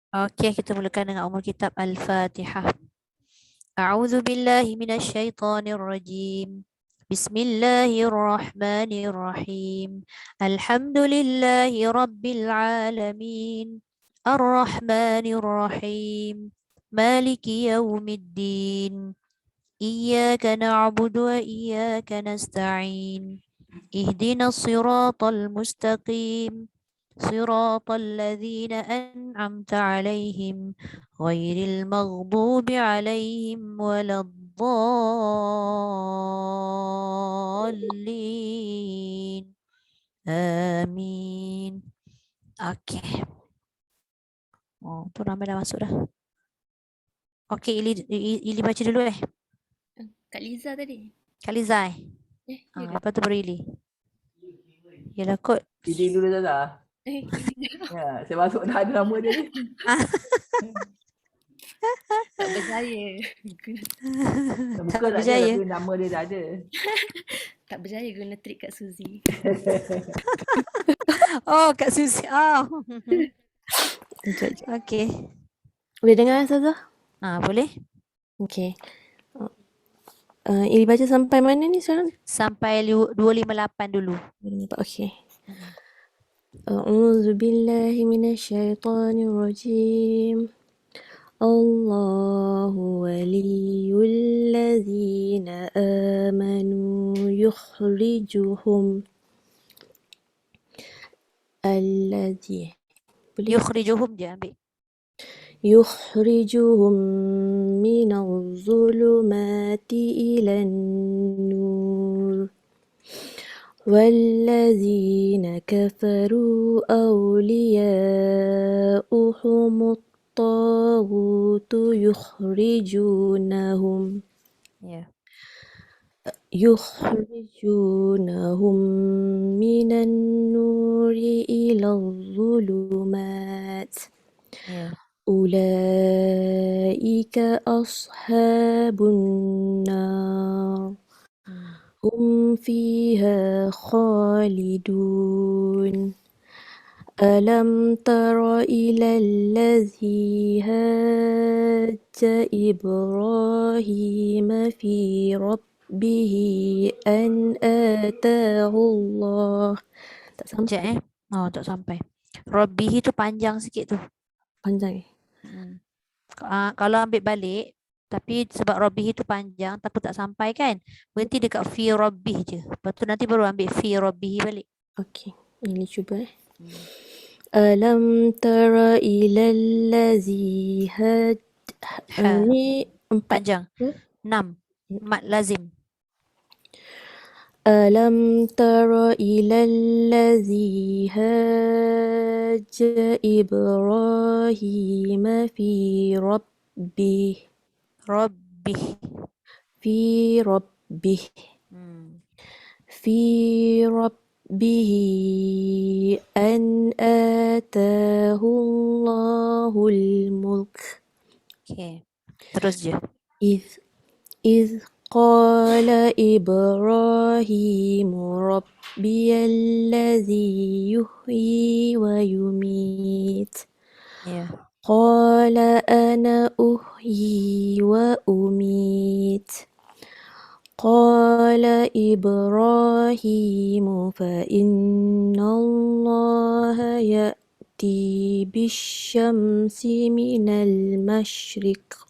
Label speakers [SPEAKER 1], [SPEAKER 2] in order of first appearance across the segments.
[SPEAKER 1] Okey, kita mulakan dengan umul kitab Al-Fatihah. A'udzu billahi minasyaitonir rajim. Bismillahirrahmanirrahim. Alhamdulillahi rabbil alamin. Ar-Rahmanir Rahim. Maliki yaumiddin. Iyyaka na'budu wa iyyaka nasta'in. Ihdinas siratal mustaqim. صراط الذين أنعمت عليهم غير المغضوب عليهم ولا الضالين آمين. Okey. Oh, tu ramai dah masuk dah. Okey, Ili baca dulu
[SPEAKER 2] Kak Liza tadi.
[SPEAKER 1] Kak Liza lepas tu baru Ili. Yalah kot.
[SPEAKER 3] Ili dulu dah. Ya, saya masuk dah ada nama dia ni.
[SPEAKER 2] Tak berjaya.
[SPEAKER 3] Bukan tak ada tapi nama dia dah ada.
[SPEAKER 2] Tak berjaya guna trik Kak Suzy.
[SPEAKER 1] Oh, Kak Suzy. Oh. Okey.
[SPEAKER 2] Boleh dengar Ustazah?
[SPEAKER 1] Boleh.
[SPEAKER 2] Okey. Ili baca sampai mana ni sekarang?
[SPEAKER 1] Sampai 258 dulu.
[SPEAKER 2] Okey. A'udzu billahi minasyaitonir rajim. Allahu waliyul ladzina amanu yukhrijuhum
[SPEAKER 1] yukhrijuhum je ambil.
[SPEAKER 2] يخرجهم من الظلمات إلى النور والذين كفروا أولياؤهم الطاغوت يخرجونهم من النور إلى الظلمات أولئك أصحاب النار هم فيها خالدون ألم تر إلى الذي هاج إبراهيم في ربه أن آتاه الله. Tak sampai.
[SPEAKER 1] Tak sampai. Rabbihi tu panjang sikit tu.
[SPEAKER 2] Panjang
[SPEAKER 1] kalau ambil balik, tapi sebab Rabbihi tu panjang, takut tak sampai kan? Berhenti dekat fi Rabbih je. Lepas tu nanti baru ambil fi Rabbihi balik.
[SPEAKER 2] Okey, ini cuba Alam tara ilal ladzi ini 4
[SPEAKER 1] panjang. 6 mat lazim.
[SPEAKER 2] Alam tara ilal ladzi hajja Ibrahim fi rabbih an atahu Allahul mulk.
[SPEAKER 1] Okey. Terus je.
[SPEAKER 2] إذ قال إبراهيم ربي الذي يحيي ويميت قال أنا أحيي وأميت قال إبراهيم فإن الله يأتي بالشمس من المشرق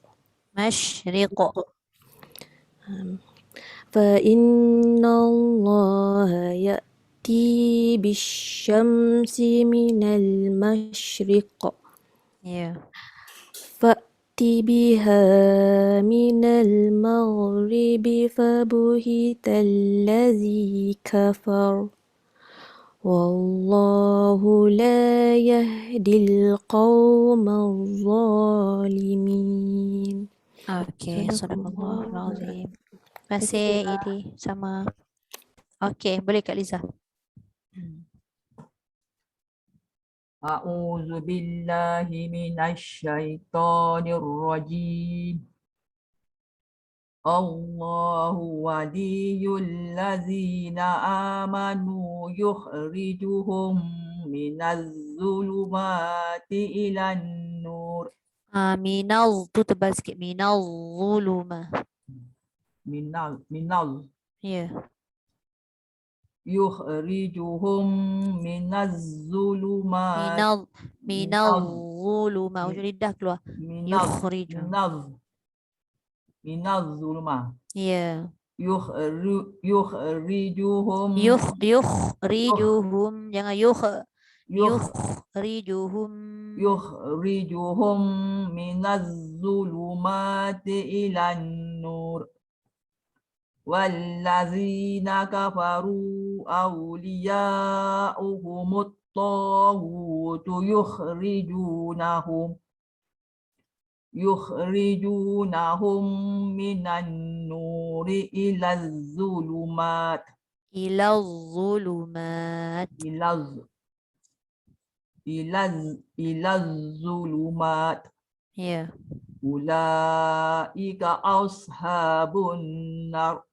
[SPEAKER 2] فإن الله يأتي بالشمس من المشرق فأت بها من المغرب فبهت الذي كفر والله لا يهدي القوم الظالمين.
[SPEAKER 1] Okey, Sadaqallahul-Azim. Terima kasih Idi. Sama. Okey, boleh Kak Liza.
[SPEAKER 3] A'udzu billahi minasyaitonir rajim. Allahu waliyul ladzina amanu yukhrijuhum minaz zulumati ilan nur
[SPEAKER 1] Minal tu tebal sikit. Minal zuluma.
[SPEAKER 3] minal
[SPEAKER 1] Ya.
[SPEAKER 3] yukhrijuhum minaz zulumat
[SPEAKER 1] Minal
[SPEAKER 3] minaz
[SPEAKER 1] zuluma.
[SPEAKER 3] min-
[SPEAKER 1] Ujung lidah keluar.
[SPEAKER 3] minaz
[SPEAKER 1] Yukhriju.
[SPEAKER 3] minaz minaz zulumat
[SPEAKER 1] Ya.
[SPEAKER 3] yukhrijuhum
[SPEAKER 1] Yukhrijuhum. Jangan
[SPEAKER 3] yukh
[SPEAKER 1] yukhrijuhum.
[SPEAKER 3] yukhrijuhum minaz zulumati ilan nur wallazina kafaru awliya'uhumut taghut yukhrijunahum minan nuri ilaz zulumat
[SPEAKER 1] Ilal zulumat.
[SPEAKER 3] ilaz ilaz ilaz zulumat
[SPEAKER 1] Ya.
[SPEAKER 3] ulaika ashabun nar.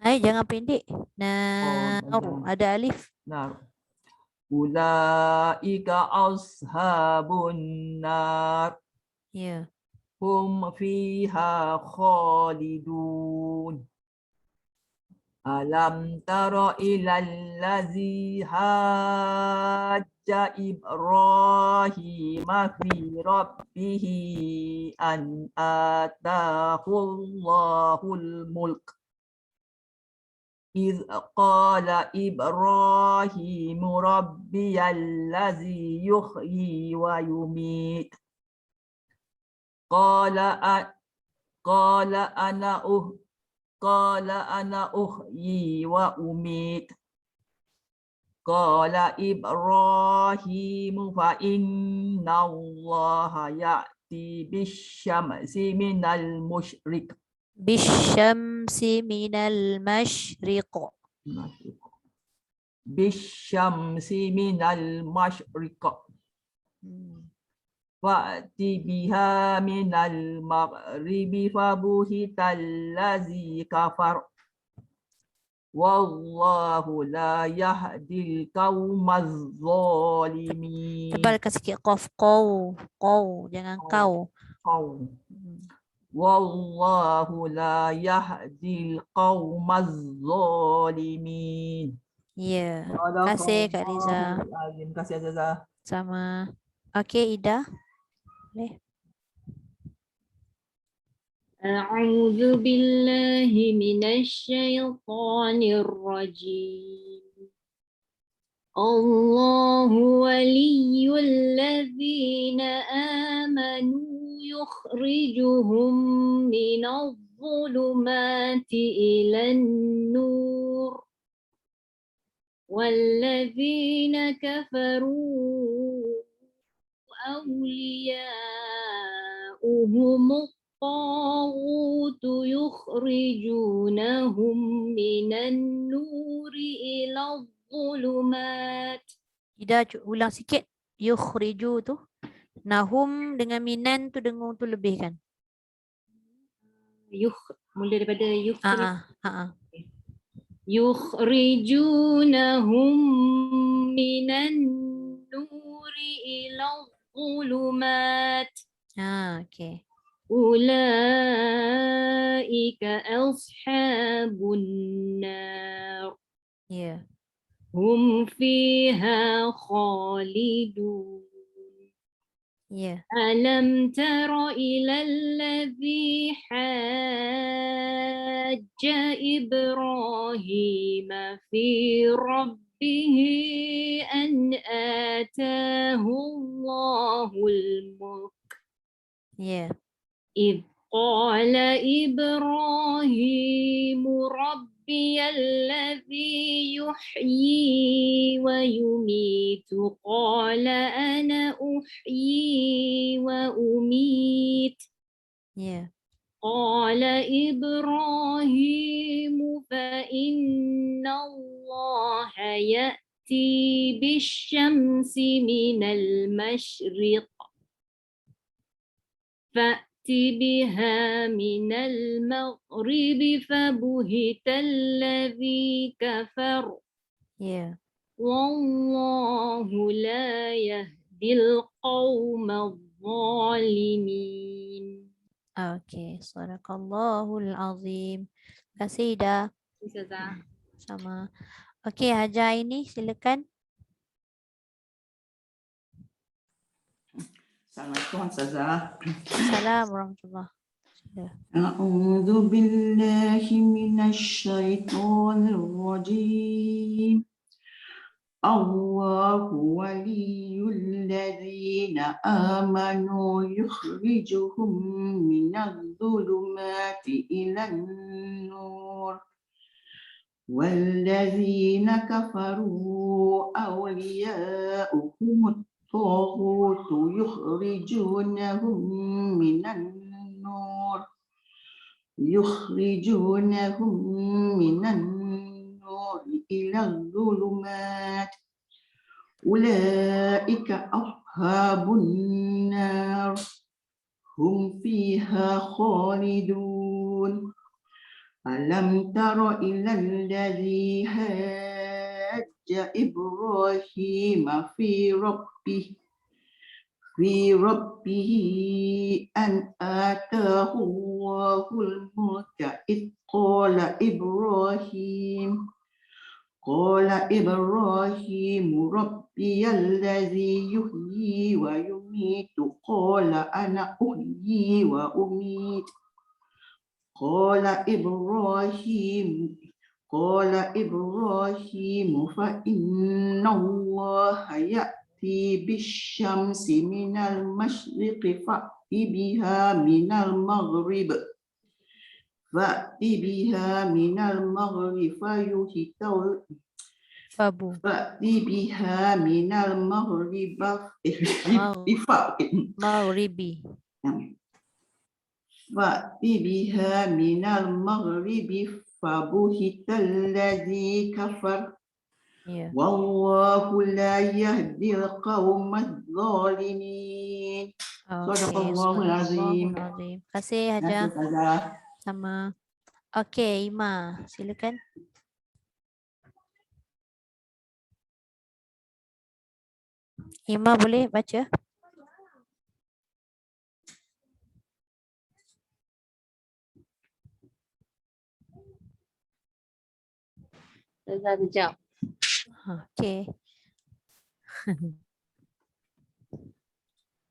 [SPEAKER 1] Jangan pendek.
[SPEAKER 3] Oh,
[SPEAKER 1] Naru.
[SPEAKER 3] jangan
[SPEAKER 1] Ada alif.
[SPEAKER 3] nar. Ulaika ashabun nar.
[SPEAKER 1] Ya.
[SPEAKER 3] Hum fiha khalidun. Alam tara ilal ladzi hajja Ibrahim fi rabbih an atahu Allahul mulk. إذ قال إبراهيم ربي الذي يحيي ويميت قال قال أنا أحيي وأميت قال إبراهيم فإن الله يأتي بالشمس من المشرق
[SPEAKER 1] Bisyamsi minal masyriq.
[SPEAKER 3] بالشمس من المشرق فأتي بها من المغرب فبهت الذي كفر والله لا يهدي القوم الظالمين.
[SPEAKER 1] Tebalkan sikit qaf. Qaw. Jangan kau.
[SPEAKER 3] Wallahu la yahdil qawmaz zalimin.
[SPEAKER 1] Ya. Terima kasih Kak Liza.
[SPEAKER 3] Terima kasih Azazah.
[SPEAKER 1] Sama. Okey, Ida. Boleh.
[SPEAKER 2] أعوذ بالله من الشيطان الرجيم الله ولي الذين آمنوا يخرجهم من الظلمات إلى النور والذين كفروا أولياؤهم الطاغوت يخرجونهم من النور إلى الظلمات.
[SPEAKER 1] Ida ulang sikit. Yukhriju tu. Nahum dengan minan tu dengung tu lebih kan?
[SPEAKER 2] Mula daripada يخرجونهم من النور إلى الظلمات.
[SPEAKER 1] Okay.
[SPEAKER 2] أولئك أصحاب النار.
[SPEAKER 1] Yeah.
[SPEAKER 2] هم فيها خالدون.
[SPEAKER 1] Yeah.
[SPEAKER 2] ألم تر إلى الذي حاج إبراهيم في ربه أن آتاه الله الملك.
[SPEAKER 1] Yeah.
[SPEAKER 2] إذ قال إبراهيم ربي الذي يحيي ويميت قال أنا أحيي وأميت.
[SPEAKER 1] Yeah.
[SPEAKER 2] قال إبراهيم فإن الله يأتي بالشمس من المشرق فأت بها من المغرب فبهت الذي كفر.
[SPEAKER 1] Yeah.
[SPEAKER 2] والله لا يهدي القوم الظالمين.
[SPEAKER 1] Okey, sadaqallahul azim. Terima kasih Ida.
[SPEAKER 2] Ustazah.
[SPEAKER 1] Sama. Okey, Hajar ini silakan.
[SPEAKER 3] Assalamualaikum Ustazah.
[SPEAKER 1] Assalamualaikum warahmatullahi wabarakatuh.
[SPEAKER 3] أعوذ بالله من الشيطان الرجيم. الله ولي الذين آمنوا يخرجهم من الظلمات إلى النور والذين كفروا أولياؤهم الطاغوت يخرجونهم من النور إلى الظلمات أولئك أصحاب النار هم فيها خالدون ألم تر إلى الذي حاج إبراهيم في ربه أن آتاه الله الملك إذ قال إبراهيم ربي الذي يحيي ويميت قال أنا أحيي وأميت قال إبراهيم فإن الله يأتي بالشمس من المشرق فأت بها من المغرب
[SPEAKER 1] Babu. Maghribi.
[SPEAKER 3] فبهت الذي كفر
[SPEAKER 1] Ya.
[SPEAKER 3] والله لا يهدي القوم الظالمين.
[SPEAKER 1] Okey,
[SPEAKER 3] Sadaqallahul azim.
[SPEAKER 1] sadaqallahul azim. Terima kasih
[SPEAKER 3] Terima
[SPEAKER 1] Hajar.
[SPEAKER 3] kasih, Ustazah.
[SPEAKER 1] Sama. Okey, Ima, silakan. Ima boleh baca?
[SPEAKER 2] Ustazah kejap.
[SPEAKER 1] Okey.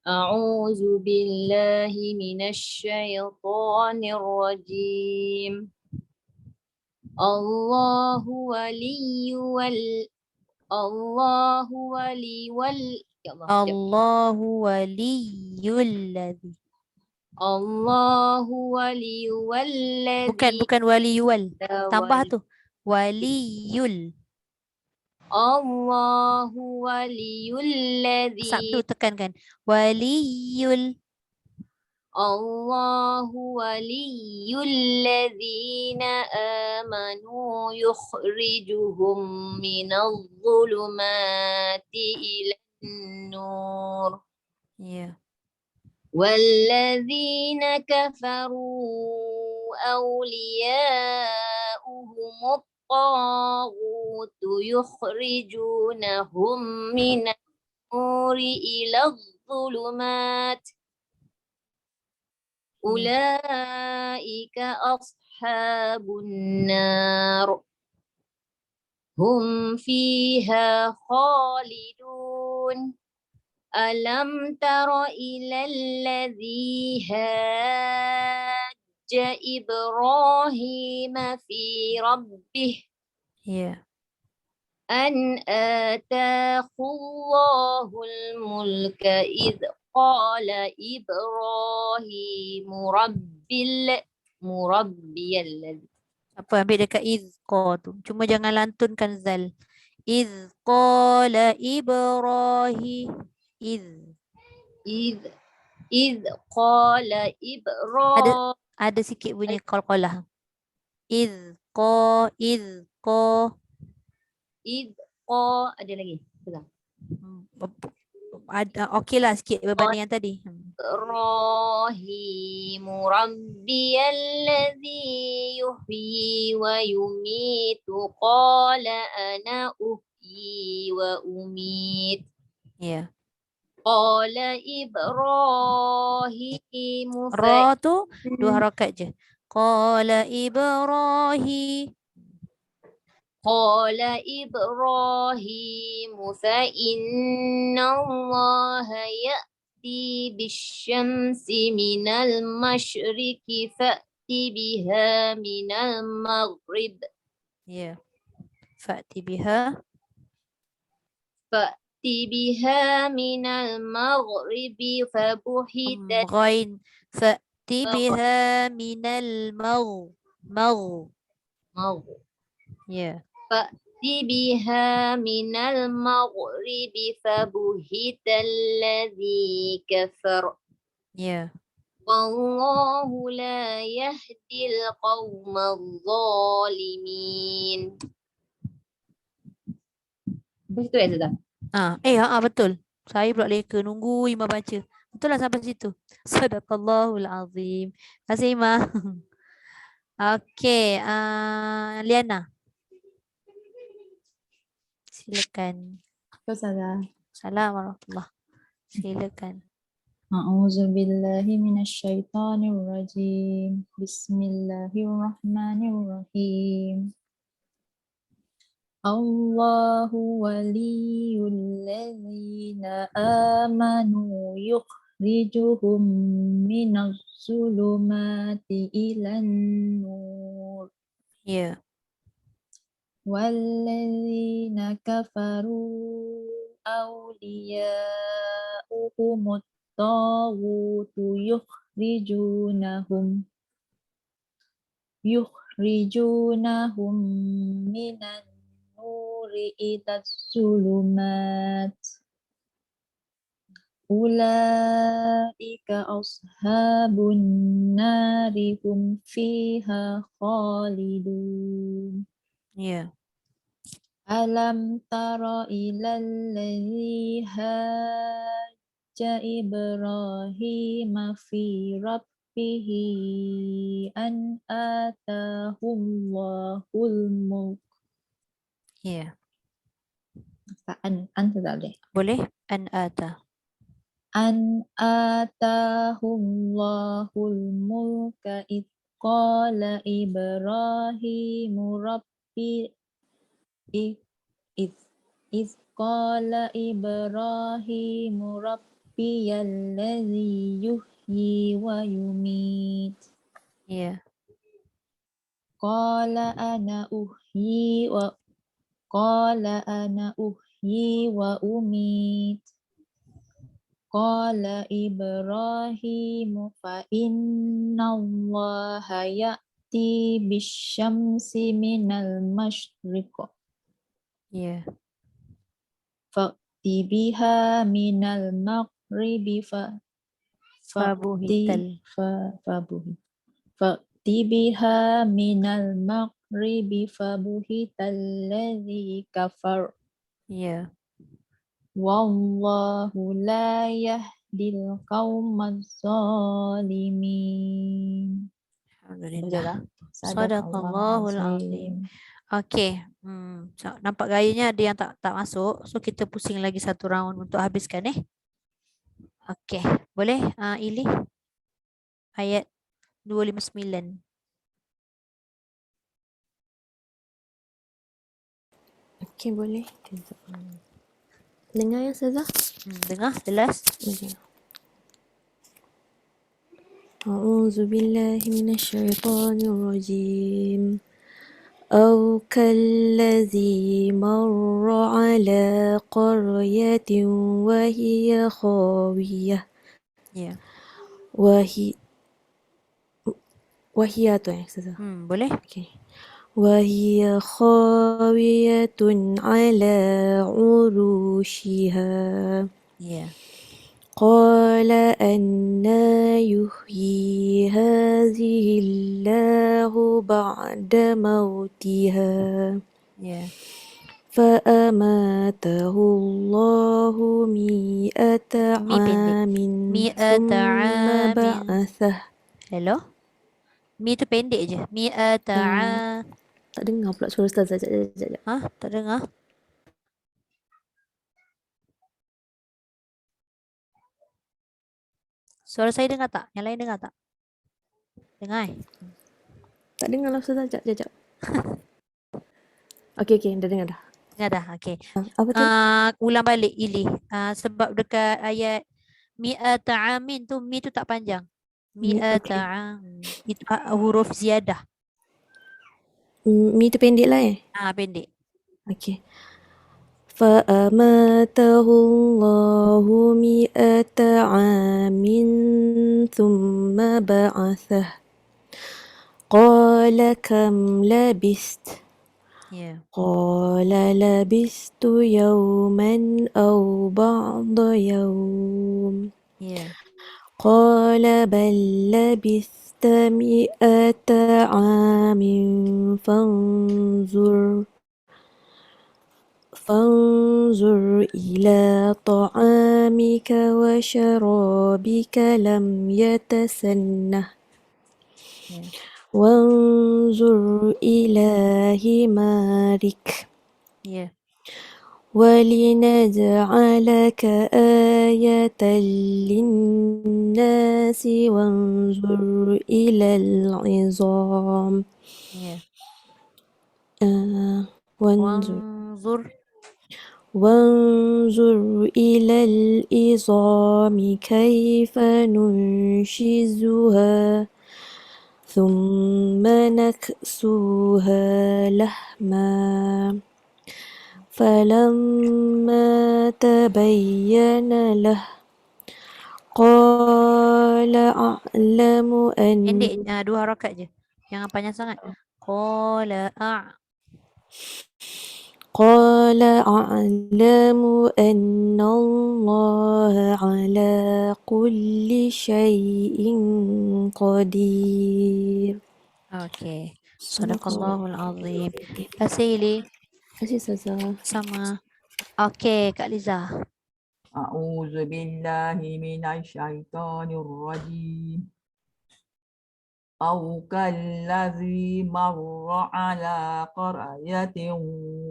[SPEAKER 2] أعوذ بالله من الشيطان الرجيم. الله ولي يا الله.
[SPEAKER 1] Allahu waliyul ladzi.
[SPEAKER 2] Allahu waliyuwallazi.
[SPEAKER 1] Bukan waliyul. Tambah tu. Waliyul.
[SPEAKER 2] Allahu waliyullazi.
[SPEAKER 1] Satu tekankan. Waliyul.
[SPEAKER 2] Allahu waliyullazina amanu yukhrijuhum minadh dhulumati ilan nur.
[SPEAKER 1] Ya.
[SPEAKER 2] والذين كفروا أولياؤهم الطاغوت يخرجونهم من النور إلى الظلمات أولئك أصحاب النار هم فيها خالدون ألم تر إلى الذي حاج إبراهيم في ربه
[SPEAKER 1] Ya.
[SPEAKER 2] أن آتاه الله الملك إذ قال إبراهيم مربي الذي.
[SPEAKER 1] Apa ambil dekat izqa tu. Cuma jangan lantunkan zal. Iz qala Ibrahim.
[SPEAKER 2] إذ قال إبراهيم.
[SPEAKER 1] Ada sikit bunyi qalqalah. Iz qa.
[SPEAKER 2] Ada lagi. Betul.
[SPEAKER 1] Ada okeylah sikit berbanding yang tadi.
[SPEAKER 2] إبراهيم ربي الذي يحيي ويميت قال أنا أحيي وأميت
[SPEAKER 1] Ya.
[SPEAKER 2] Qala Ibrahimu
[SPEAKER 1] Ra tu 2 harakat je. Qala Ibrahim.
[SPEAKER 2] قال إبراهيم فإن الله يأتي بالشمس من المشرق فأت بها من المغرب
[SPEAKER 1] Ya. Fa'ti biha.
[SPEAKER 2] فأت بها من المغرب فبهت
[SPEAKER 1] Ghain. Fa'ti biha minal magh. Ya.
[SPEAKER 2] فأت بها من المغرب فبهت الذي كفر
[SPEAKER 1] Ya.
[SPEAKER 2] والله لا يهدي القوم الظالمين. Betul ya, Zada?
[SPEAKER 1] Betul. Saya pula leka nunggu Ima baca. Betul lah sampai situ. Sadaqallahul azim. Terima kasih Ima. Okey, Liana. Silakan.
[SPEAKER 4] Ustazah.
[SPEAKER 1] Assalamualaikum warahmatullahi. Silakan.
[SPEAKER 4] A'udzu billahi minasyaitonir rajim. Bismillahirrahmanirrahim. Allahu waliyul ladzina amanu yukhrijuhum minaz zulumati ilan nur.
[SPEAKER 1] Ya.
[SPEAKER 4] والذين كفروا أولياؤهم الطاغوت يخرجونهم من النور إلى الظلمات أولئك أصحاب النار هم فيها خالدون.
[SPEAKER 1] Ya.
[SPEAKER 4] Alam tara ilal ladzi hajja Ibrahim fi rabbih an atahumul mulk.
[SPEAKER 1] Ya.
[SPEAKER 4] An sudah deh.
[SPEAKER 1] Boleh? An ata.
[SPEAKER 4] An atahumul mulka id qala Ibrahim rabbi إذ قال إبراهيم ربي الذي يحيي ويميت
[SPEAKER 1] Ya.
[SPEAKER 4] قال أنا أحيي وأميت قال إبراهيم فإن الله يأتي بالشمس من المشرق
[SPEAKER 1] Ya.
[SPEAKER 4] Fa'ti biha minal maghribi
[SPEAKER 1] Fabuhital.
[SPEAKER 4] Fa'ti biha minal maghribi fabuhital ladzi kafar.
[SPEAKER 1] Ya.
[SPEAKER 4] Wallahu la yahdil qaumadz zalimin.
[SPEAKER 1] Alhamdulillah. Sadaqallahul azim. Okey. Nampak gayanya ada yang tak masuk. So kita pusing lagi satu round untuk habiskan Okey. Boleh Ili? Ayat 259.
[SPEAKER 5] Okey, boleh. Dengar ya, Ustazah?
[SPEAKER 1] Dengar jelas?
[SPEAKER 5] Okay. A'udzu billahi minasyaitonir rajim. أو كالذي مر على قرية وهي خاوية
[SPEAKER 1] Ya.
[SPEAKER 5] وهي tu Ustazah.
[SPEAKER 1] Boleh?
[SPEAKER 5] Okay. وهي خاوية على عروشها
[SPEAKER 1] Ya.
[SPEAKER 5] قال أنى يحيي هذه الله بعد موتها
[SPEAKER 1] Ya.
[SPEAKER 5] فأماته الله 100 عام
[SPEAKER 1] Mi'ata
[SPEAKER 5] ثم
[SPEAKER 1] amin.
[SPEAKER 5] بعثه.
[SPEAKER 1] Hello? Mi tu pendek je. Mi'ata
[SPEAKER 5] Tak dengar pula suara Ustazah. Sekejap.
[SPEAKER 1] Tak dengar? Suara saya dengar tak? Yang lain dengar tak? Dengar.
[SPEAKER 5] Tak dengar lah Ustazah. Sekejap. Okey, dah dengar dah.
[SPEAKER 1] Dengar dah. Okey.
[SPEAKER 5] Apa tu?
[SPEAKER 1] Ulang balik Ili. Sebab dekat ayat mi'ata amin tu mi tu tak panjang. Mi'ata am. Itu huruf ziyadah.
[SPEAKER 5] Mi tu pendek lah
[SPEAKER 1] Pendek.
[SPEAKER 5] Okey. فأماته الله 100 عام ثم بعثه قال كم لبثت
[SPEAKER 1] Ya.
[SPEAKER 5] قال لبثت يوما أو بعض يوم
[SPEAKER 1] Ya.
[SPEAKER 5] قال بل لبثت 100 عام فانظر إلى طعامك وشرابك لم يتسنه
[SPEAKER 1] Ya.
[SPEAKER 5] وانظر إلى حمارك
[SPEAKER 1] Ya.
[SPEAKER 5] ولنجعلك آية للناس وانظر إلى العظام
[SPEAKER 1] Ya.
[SPEAKER 5] وانظر
[SPEAKER 1] Wanzur.
[SPEAKER 5] إلى العظام كيف ننشزها ثم نكسوها لحما فلما تبين له قال أعلم أن
[SPEAKER 1] Pendek. 2 harakat je. Jangan panjang sangat. Qala
[SPEAKER 5] قال أعلم أن الله على كل شيء قدير.
[SPEAKER 1] Okey. Sadaqallahul azim. Terima kasih Ili.
[SPEAKER 5] Terima kasih Ustazah.
[SPEAKER 1] Sama. Okey, Kak Liza.
[SPEAKER 3] A'udzu billahi minasyaitonir rajim. أو كالذي مر على قرية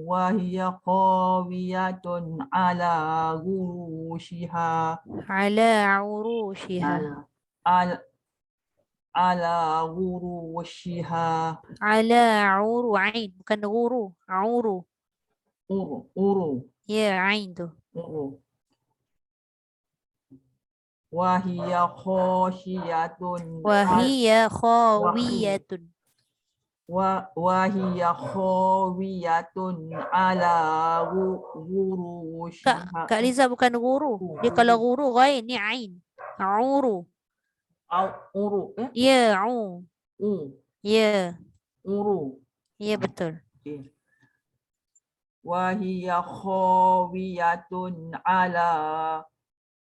[SPEAKER 3] وهي خاوية على عروشها
[SPEAKER 1] Ala urushiha.
[SPEAKER 3] على عروشها
[SPEAKER 1] Ala uru ain. Bukan guru. Uru.
[SPEAKER 3] أرو
[SPEAKER 1] Ya, ain tu.
[SPEAKER 3] أرو وهي خاشية
[SPEAKER 1] Wahiya khawiyatun.
[SPEAKER 3] وهي خاوية على عروشها
[SPEAKER 1] Kak Liza bukan guru. Dia kalau guru ghain ni ain. Uru.
[SPEAKER 3] أرو
[SPEAKER 1] Ya, u. Ya.
[SPEAKER 3] أرو
[SPEAKER 1] Ya betul.
[SPEAKER 3] وهي خاوية على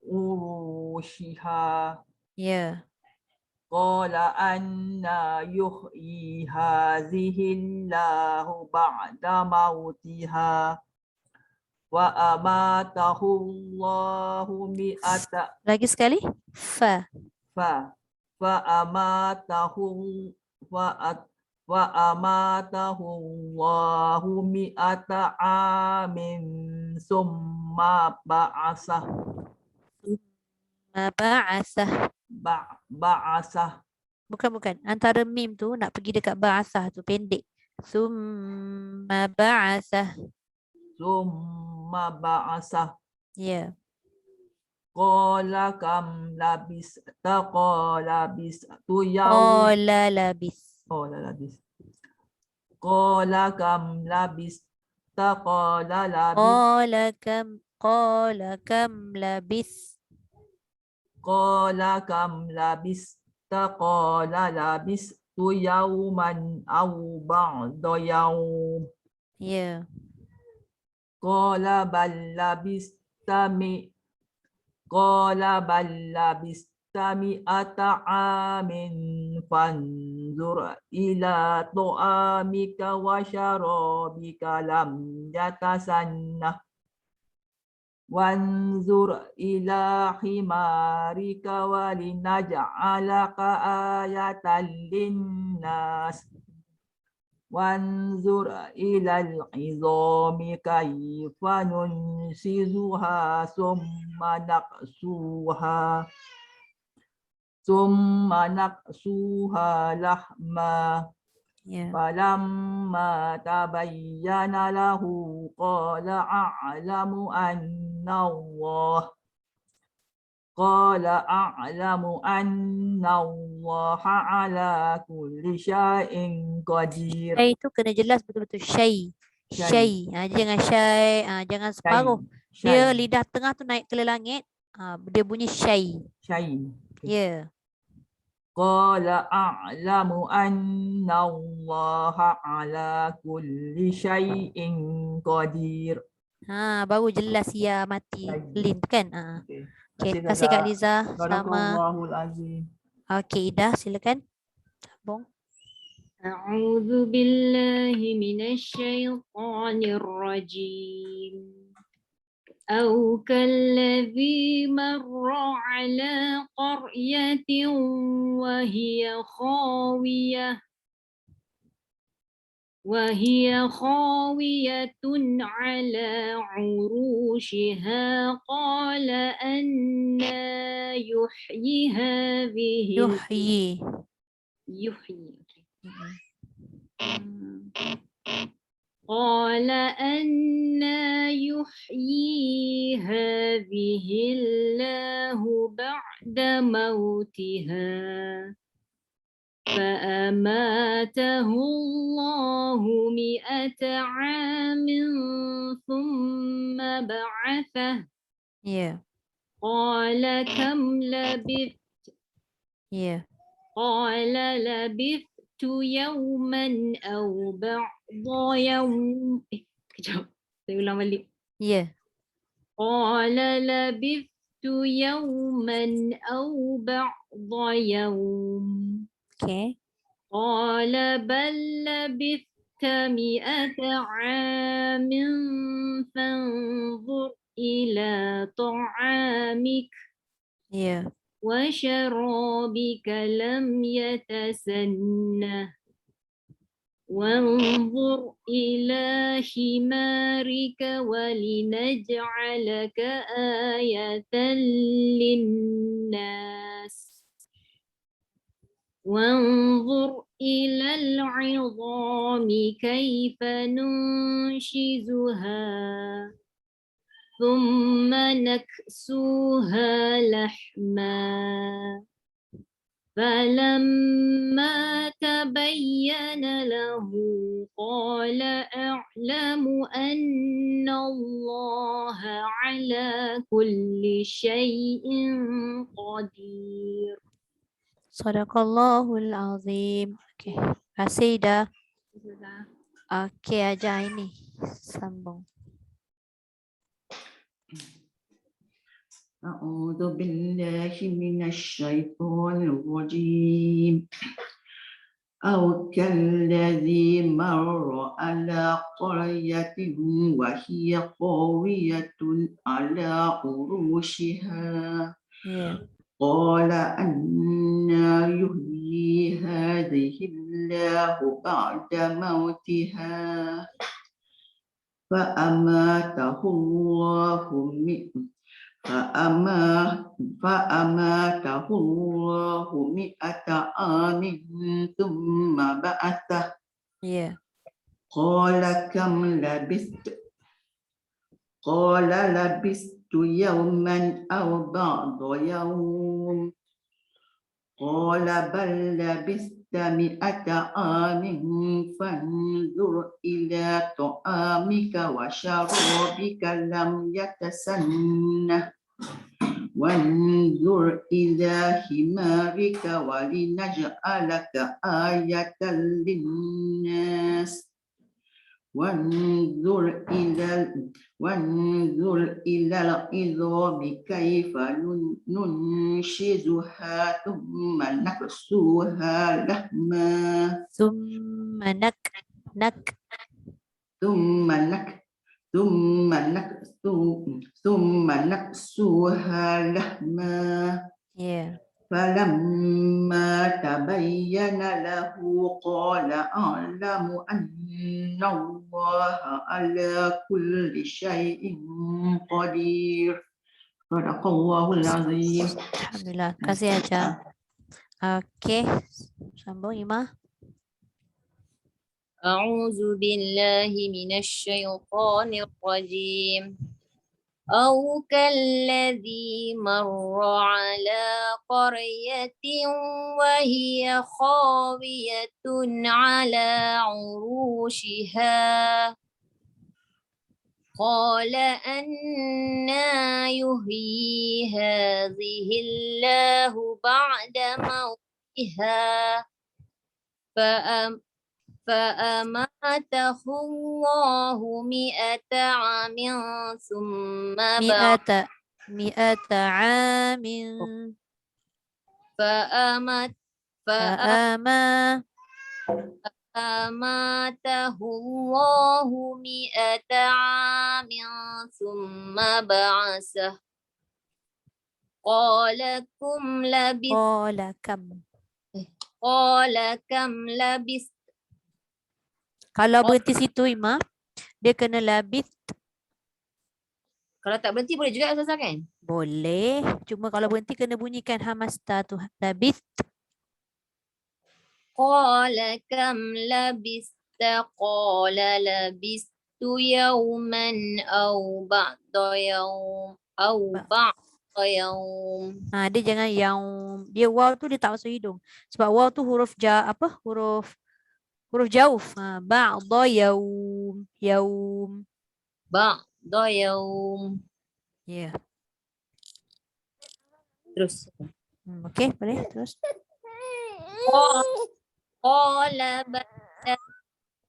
[SPEAKER 3] عروشها
[SPEAKER 1] Ya.
[SPEAKER 3] قال أنى يحيي هذه الله بعد موتها وأماته الله 100
[SPEAKER 1] Lagi sekali. Fa.
[SPEAKER 3] فأماته الله 100 عام ثم بعثه
[SPEAKER 1] Ba'asah.
[SPEAKER 3] بعثه
[SPEAKER 1] Bukan. Antara mim tu nak pergi dekat ba'asah tu pendek. Summa ba'asah.
[SPEAKER 3] ثم بعثه
[SPEAKER 1] Ya.
[SPEAKER 3] قال كم لبثت قال لبثت يوم
[SPEAKER 1] Qala labis.
[SPEAKER 3] قال كم لبثت قال لبثت
[SPEAKER 1] Qala kam labis.
[SPEAKER 3] قال كم لبثت قال لبثت يوما أو بعض يوم
[SPEAKER 1] Ya.
[SPEAKER 3] قال بل لبثت لبثت 100 عام فانظر إلى طعامك وشرابك لم يتسنه وانظر إلى حمارك ولنجعلك آية للناس وانظر إلى العظام كيف ننشزها ثم نكسوها Summa naksuha lahma.
[SPEAKER 1] Ya.
[SPEAKER 3] Falamma tabayyana lahu qala a'lamu anna Allah. Qala a'lamu anna Allah ala kulli syai'in qadir.
[SPEAKER 1] Syai itu kena jelas betul-betul syai. Syai. Jangan syai, jangan separuh. Dia lidah tengah tu naik ke langit. Dia bunyi syai.
[SPEAKER 3] Syai.
[SPEAKER 1] Ya.
[SPEAKER 3] Qala a'lamu anna Allah ala kulli syai'in qadir.
[SPEAKER 1] Baru jelas ya mati
[SPEAKER 3] Syai.
[SPEAKER 1] lin kan.
[SPEAKER 3] Okey.
[SPEAKER 1] Okey, terima kasih Kak Liza. Sama.
[SPEAKER 3] Barakallahu azim.
[SPEAKER 1] Okey, Ida silakan. Bong.
[SPEAKER 2] أعوذ بالله من الشيطان الرجيم أو كالذي مر على قرية وهي خاوية على عروشها قال أنى يحيي هذه
[SPEAKER 1] Yuhyi.
[SPEAKER 2] قال أنى يحيي هذه الله بعد موتها فأماته الله 100 عام ثم بعثه
[SPEAKER 1] Ya.
[SPEAKER 2] قال كم لبثت
[SPEAKER 1] Ya.
[SPEAKER 2] قال لبثت يوما أو بعض يوم kejap, saya ulang balik.
[SPEAKER 1] Ya.
[SPEAKER 2] قال لبثت يوما أو بعض يوم
[SPEAKER 1] Okey.
[SPEAKER 2] قال بل لبثت 100 عام فانظر إلى طعامك
[SPEAKER 1] Ya.
[SPEAKER 2] وشرابك لم يتسنه وانظر إلى حمارك ولنجعلك آية للناس وانظر إلى العظام كيف ننشزها ثم نكسوها لحما فلما تبين له قال أعلم أن الله على كل شيء قدير.
[SPEAKER 1] Sadaqallahul azim. Okey. Terima kasih Ida. Okey, aja ini sambung.
[SPEAKER 6] أعوذ بالله من الشيطان الرجيم أو كالذي مر على قرية وهي خاوية على عروشها
[SPEAKER 1] Ya.
[SPEAKER 6] قال أنى يحيي هذه الله بعد موتها فأماته الله فأماته الله 100 عام ثم بعثه
[SPEAKER 1] Ya.
[SPEAKER 6] قال كم لبثت قال لبثت يوما أو بعض يوم قال بل لبثت 100 عام فانظر إلى طعامك وشرابك لم يتسنه وانظر إلى حمارك ولنجعلك آية للناس وانظر إلى العظام كيف ننشزها ثم نكسوها لحما ثم نكسوها لحما
[SPEAKER 1] Ya.
[SPEAKER 6] فلما تبين له قال أعلم أن الله على كل شيء قدير. صدق الله العظيم.
[SPEAKER 1] Alhamdulillah. Terima kasih Aja. Okey. Sambung Ima.
[SPEAKER 2] أعوذ بالله من الشيطان الرجيم أو كالذي مر على قرية وهي خاوية على عروشها قال أنى يحيي هذه الله بعد موتها فأماته الله 100 عام ثم بعث
[SPEAKER 1] Mi'ata amin.
[SPEAKER 2] فأمات فأماته الله 100 عام ثم بعثه قال كم لبثت
[SPEAKER 1] Kalau berhenti situ Ima, dia kena labith.
[SPEAKER 2] Kalau tak berhenti boleh juga Ustazah kan?
[SPEAKER 1] Boleh. Cuma kalau berhenti kena bunyikan hamasta tu. Labith.
[SPEAKER 2] Qala kam labista qala labistu yawman aw ba'da yawm
[SPEAKER 1] Dia jangan yang dia waw tu dia tak masuk hidung. Sebab waw tu huruf huruf jauf. Ba'da yaum.
[SPEAKER 2] ba'da yawm.
[SPEAKER 1] Ya.
[SPEAKER 2] Terus.
[SPEAKER 1] Okey, boleh terus.
[SPEAKER 2] Qala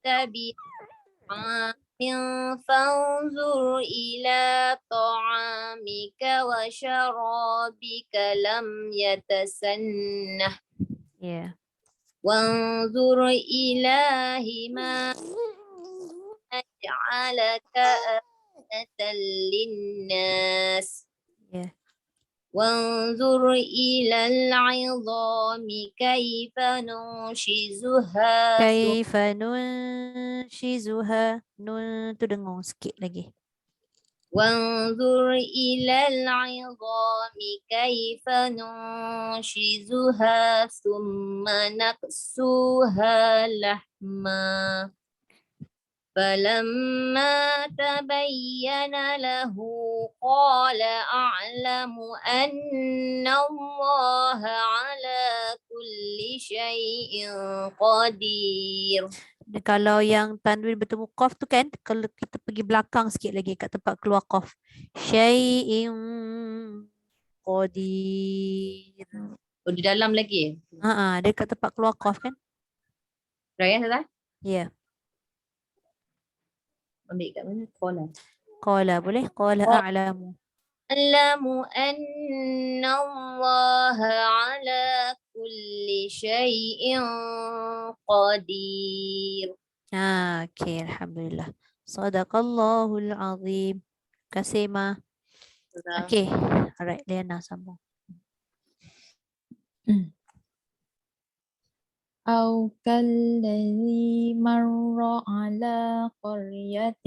[SPEAKER 2] bi'amin fanzur ila ta'amika wa syarabika lam yatasannah.
[SPEAKER 1] Ya.
[SPEAKER 2] وانظر إلى حمارك نجعلك آية للناس وانظر إلى العظام كيف ننشزها
[SPEAKER 1] Nun tu dengung sikit lagi.
[SPEAKER 2] وانظر إلى العظام كيف ننشزها ثم نكسوها لحما فلما تبين له قال أعلم أن الله على كل شيء قدير.
[SPEAKER 1] Kalau yang tanwin bertemu qaf tu kan, kalau kita pergi belakang sikit lagi kat tempat keluar qaf. Syai'in qadir.
[SPEAKER 2] Oh, di dalam lagi?
[SPEAKER 1] Dia kat tempat keluar qaf kan?
[SPEAKER 2] Raya salah?
[SPEAKER 1] Ya.
[SPEAKER 2] Ambil kat mana?
[SPEAKER 1] Qala boleh? Qala a'lamu.
[SPEAKER 2] أعلم أن الله على كل شيء قدير.
[SPEAKER 1] Okey, alhamdulillah. Sadaqallahul azim. Kasih Ma. Okey. Alright, Liana sambung.
[SPEAKER 4] أو كالذي مر على قرية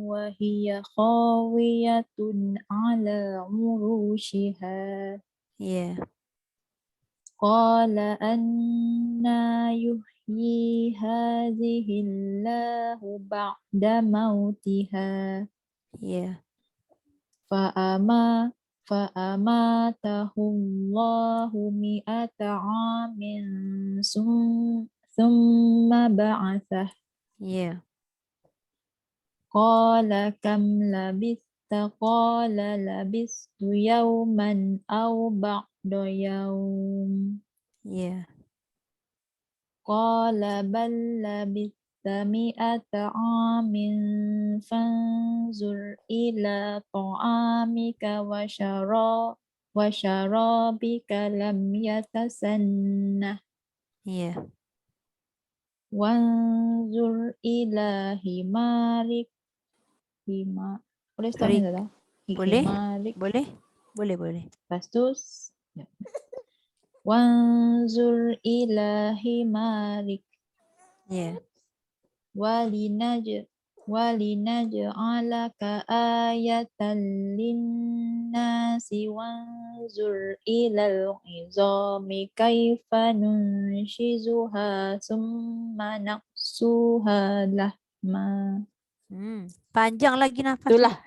[SPEAKER 4] وهي خاوية على عروشها قال أنى يحيي هذه الله بعد موتها فأماته الله 100 عام ثم بعثه قال كم لبثت قال لبثت يوما أو بعد يوم قال بل لبثت 100 عام فانظر إلى طعامك وشرابك لم يتسنه وانظر إلى حمارك boleh stop ni tak?
[SPEAKER 1] Boleh.
[SPEAKER 4] Lepas tu wanzur ila himarik walinaj'alaka ayatan linnasi wanzur ilal izami kaifa nunshizuha summa naqsuha lahma.
[SPEAKER 1] Panjang lagi nafas.
[SPEAKER 4] Itulah.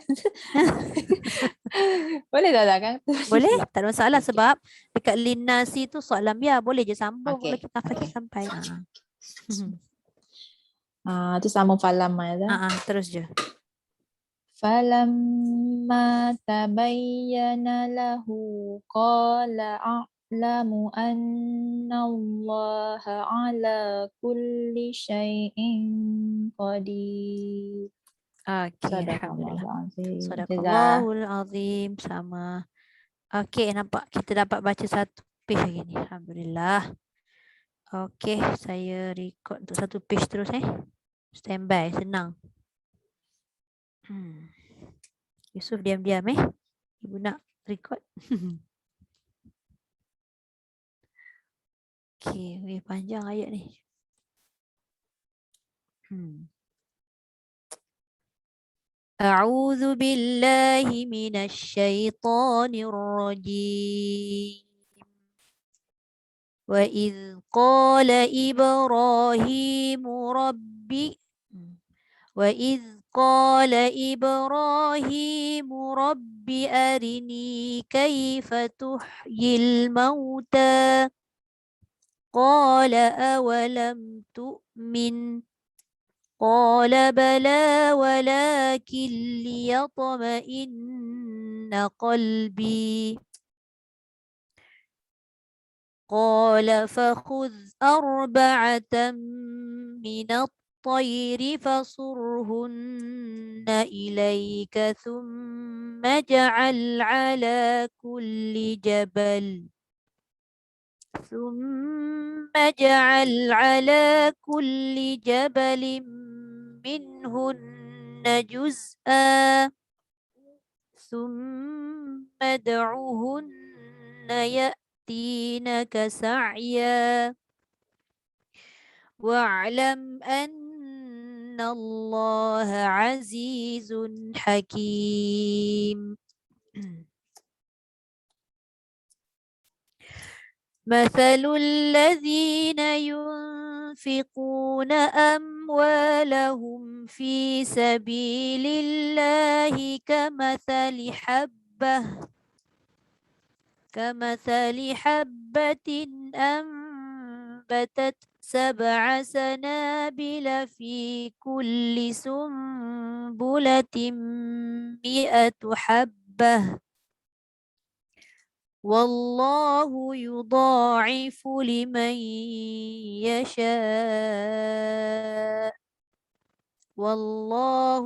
[SPEAKER 4] Boleh tak kan?
[SPEAKER 1] Boleh, tak ada masalah sebab dekat linasi tu soalan ya, boleh je sambung
[SPEAKER 4] Okey.
[SPEAKER 1] kalau kita nafas kita sampai.
[SPEAKER 4] Tu sama falam ya.
[SPEAKER 1] Terus je.
[SPEAKER 4] Falamma tabayyana lahu qala a'lamu anna Allaha ala kulli syai'in qadir.
[SPEAKER 1] Okey, alhamdulillah.
[SPEAKER 4] Sadaqallahul azim.
[SPEAKER 1] Sadaqallahul azim sama. Okey, nampak kita dapat baca satu page lagi ni. Alhamdulillah. Okey, saya record untuk satu page terus Standby, senang. Yusuf diam-diam Ibu nak record. Okey, lebih panjang ayat ni. A'udzu billahi minasy syaithanir rajim. Wa idz qala Ibrahimu rabbi وإذ قال إبراهيم رب أرني كيف تحيي الموتى قال أولم تؤمن قال بلى ولكن ليطمئن قلبي قال فخذ أربعة من الطير فصرهن إليك ثم اجعل على كل جبل منهن جزءا ثم ادعهن يأتينك سعيا واعلم أن الله عزيز حكيم. مثل الذين ينفقون أموالهم في سبيل الله كمثل حبة أنبتت 7 سنابل في كل سنبلة 100 حبة والله يضاعف لمن يشاء والله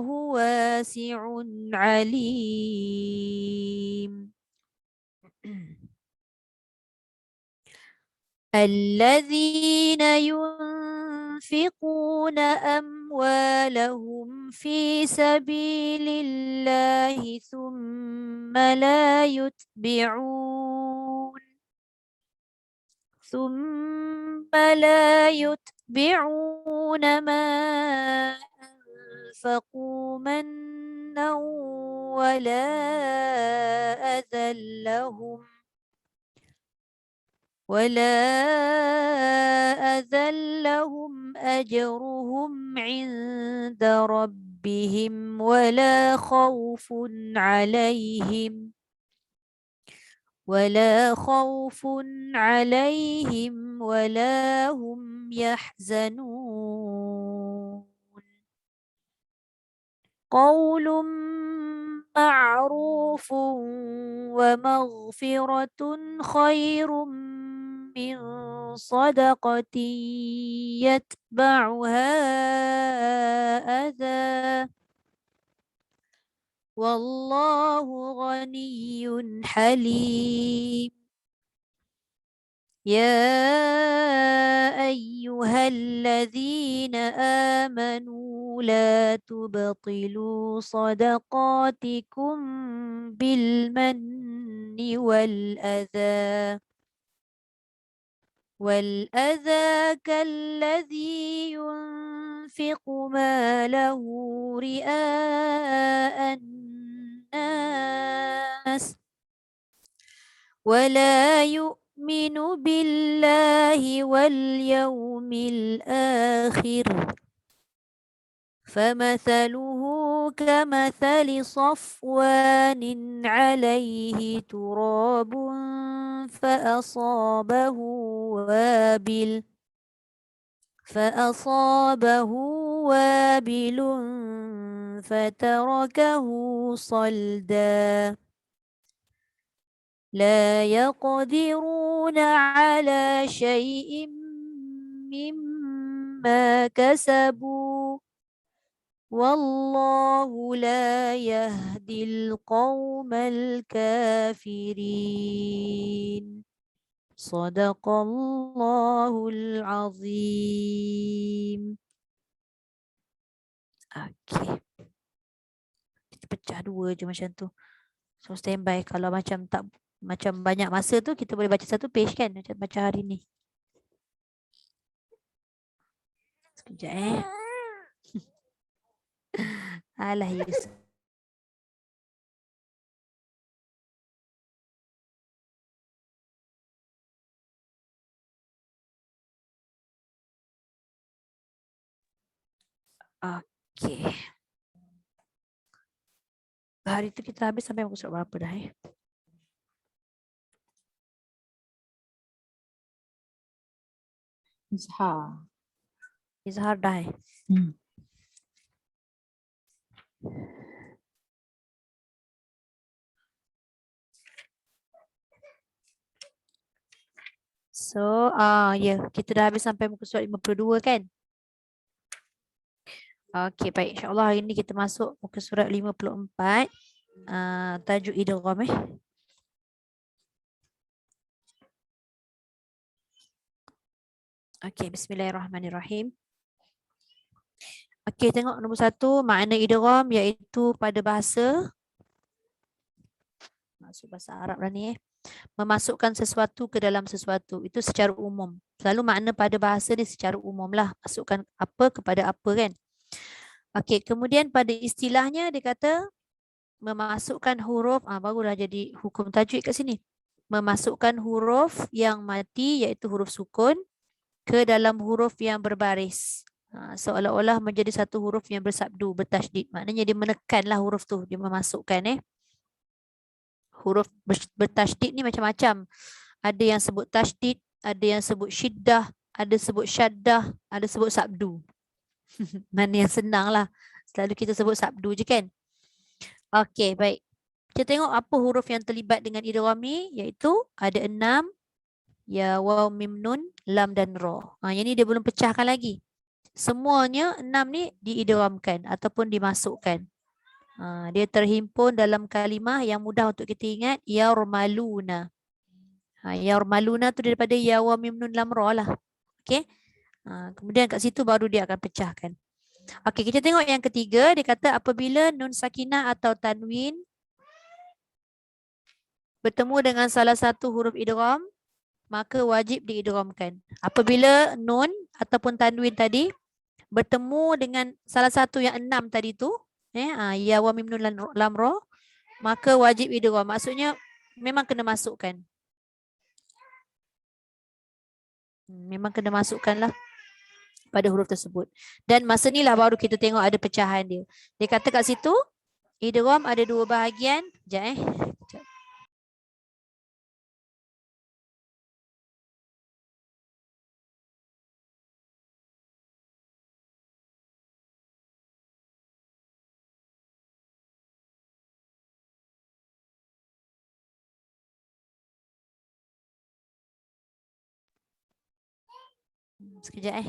[SPEAKER 1] واسع عليم. الذين ينفقون أموالهم في سبيل الله ثم لا يتبعون ما أنفقوا منا ولا أذى لهم أجرهم عند ربهم ولا خوف عليهم ولا هم يحزنون. قول معروف ومغفرة خير من صدقة يتبعها أذى والله غني حليم. يا أيها الذين آمنوا لا تبطلوا صدقاتكم بالمن والأذى والأذى كالذي ينفق ماله رئاء الناس ولا يؤمن بالله واليوم الآخر فمثله كمثل صفوان عليه تراب وابل فأصابه وابل فتركه صلدا لا يقدرون على شيء مما كسبوا والله لا يهدي القوم الكافرين صدق الله العظيم. Okey. Kita pecah dua je macam tu. So standby kalau macam tak macam banyak masa tu kita boleh baca satu page kan macam hari ni. Sekejap Alah Yus. Okey. Hari tu kita habis sampai muka surat berapa dah
[SPEAKER 4] Izhar.
[SPEAKER 1] Izhar dah So, kita dah habis sampai muka surat 52 kan? Okey, baik. InsyaAllah hari ni kita masuk muka surat 54. Tajuk idgham Okey, bismillahirrahmanirrahim. Okey, tengok nombor 1, makna idgham iaitu pada bahasa masuk bahasa Arab lah ni memasukkan sesuatu ke dalam sesuatu. Itu secara umum. Selalu makna pada bahasa ni secara umum lah. Masukkan apa kepada apa kan. Okey, kemudian pada istilahnya dia kata memasukkan huruf, barulah jadi hukum tajwid kat sini. Memasukkan huruf yang mati iaitu huruf sukun ke dalam huruf yang berbaris. Seolah-olah menjadi satu huruf yang bersabdu, bertasydid. Maknanya dia menekanlah huruf tu, dia memasukkan huruf bertasydid ni macam-macam. Ada yang sebut tasydid, ada yang sebut syiddah, ada sebut syaddah, ada sebut sabdu. Mana yang senang lah. Selalu kita sebut sabdu je kan. Okey, baik. Kita tengok apa huruf yang terlibat dengan idgham ni, iaitu ada 6. Ya, waw, mim, nun, lam dan ra. Yang ni dia belum pecahkan lagi. Semuanya 6 ni diidghamkan ataupun dimasukkan. Dia terhimpun dalam kalimah yang mudah untuk kita ingat, yarmaluna. Yarmaluna tu daripada ya wa mim nun lam ra lah. Okey. Kemudian kat situ baru dia akan pecahkan. Okey, kita tengok yang ketiga, dia kata apabila nun sakinah atau tanwin bertemu dengan salah satu huruf idgham, maka wajib diidghamkan. Apabila nun ataupun tanwin tadi bertemu dengan salah satu yang 6 tadi tu, ya wa mim nun lam ra, maka wajib idgham. Maksudnya memang kena masukkan. Memang kena masukkanlah pada huruf tersebut. Dan masa ni lah baru kita tengok ada pecahan dia. Dia kata kat situ idgham ada 2 bahagian. Sekejap. Sekejap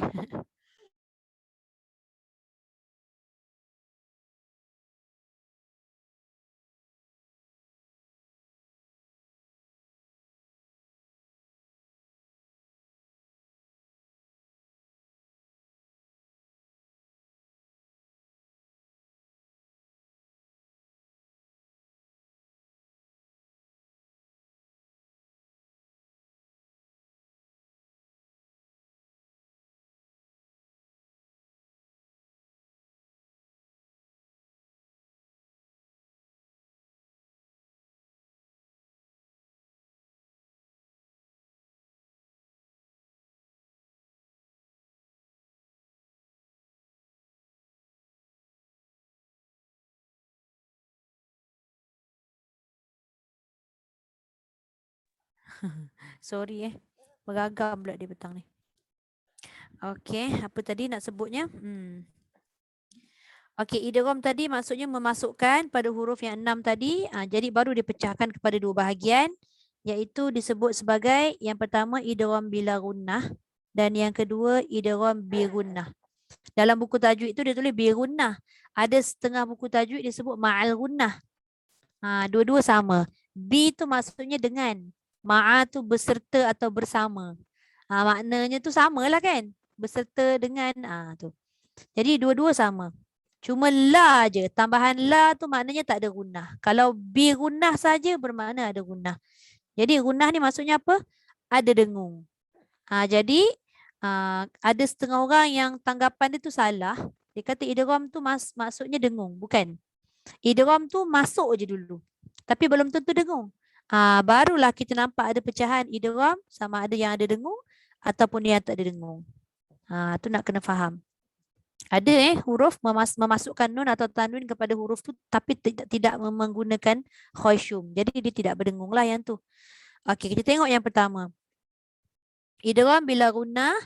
[SPEAKER 1] Sorry beragam pula dia petang ni. Okey, apa tadi nak sebutnya? Okey, idgham tadi maksudnya memasukkan pada huruf yang 6 tadi. Jadi baru dipecahkan kepada dua bahagian, iaitu disebut sebagai yang pertama idgham bila gunnah dan yang kedua idgham bi gunnah. Dalam buku tajwid itu dia tulis bi gunnah. Ada setengah buku tajwid disebut ma'al gunnah. Dua-dua sama. Bi tu maksudnya dengan, ma'a tu beserta atau bersama. Maknanya tu samalah kan? Beserta dengan tu. Jadi dua-dua sama. Cuma la je, tambahan la tu maknanya tak ada gunnah. Kalau bi gunnah saja bermakna ada gunnah. Jadi gunnah ni maksudnya apa? Ada dengung. Jadi ada setengah orang yang tanggapan dia tu salah. Dia kata idgham tu maksudnya dengung, bukan. Idgham tu masuk je dulu. Tapi belum tentu dengung. Barulah kita nampak ada pecahan idgham sama ada yang ada dengung ataupun yang tak ada dengung. Tu nak kena faham. Ada huruf memasukkan nun atau tanwin kepada huruf tu tapi tidak menggunakan khayshum. Jadi dia tidak berdengung lah yang tu. Okey, kita tengok yang pertama. Idgham bila gunnah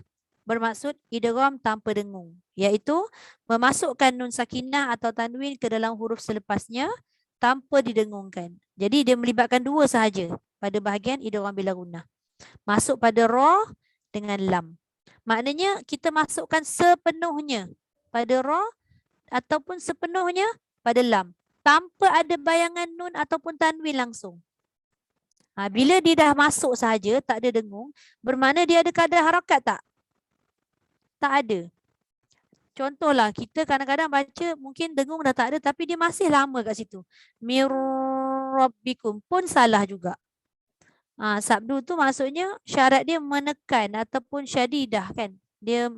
[SPEAKER 1] bermaksud idgham tanpa dengung, iaitu memasukkan nun sakinah atau tanwin ke dalam huruf selepasnya tanpa didengungkan. Jadi dia melibatkan dua sahaja pada bahagian idgham bila gunnah. Masuk pada ra dengan lam. Maknanya kita masukkan sepenuhnya pada ra ataupun sepenuhnya pada lam tanpa ada bayangan nun ataupun tanwin langsung. Bila dia dah masuk sahaja, tak ada dengung, bermakna dia ada kadar harakat tak? Tak ada. Contohlah, kita kadang-kadang baca mungkin dengung dah tak ada tapi dia masih lama kat situ. Mir rabbikum pun salah juga. Sabdu tu maksudnya syarat dia menekan ataupun syadidah kan. Dia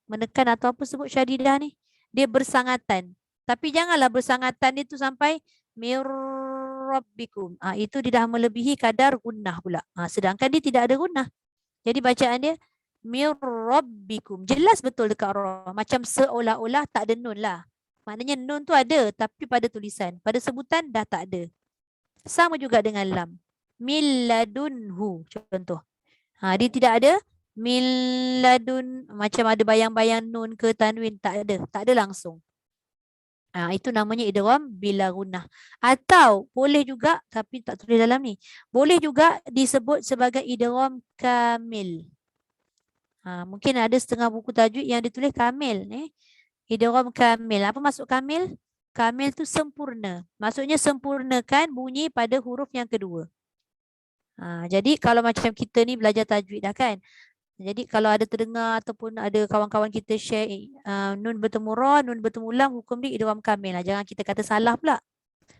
[SPEAKER 1] menekan atau apa sebut syadidah ni. Dia bersangatan. Tapi janganlah bersangatan itu sampai mir rabbikum. Itu dia dah melebihi kadar gunnah pula. Sedangkan dia tidak ada gunnah. Jadi bacaan dia mir rabbikum. Jelas betul dekat ra. Macam seolah-olah tak ada nun lah. Maknanya nun tu ada tapi pada tulisan. Pada sebutan dah tak ada. Sama juga dengan lam. Milladunhu contoh. Dia tidak ada milladun macam ada bayang-bayang nun ke tanwin, tak ada langsung. Itu namanya idgham bila gunnah. Atau boleh juga tapi tak tulis dalam ni. Boleh juga disebut sebagai idgham kamil. Mungkin ada setengah buku tajwid yang ditulis kamil idgham kamil. Apa maksud kamil? Kamil tu sempurna. Maksudnya sempurnakan bunyi pada huruf yang kedua. Jadi kalau macam kita ni belajar tajwid dah kan. Jadi kalau ada terdengar ataupun ada kawan-kawan kita share nun bertemu ra, nun bertemu lam, hukum dia idgham kamil lah. Jangan kita kata salah pula.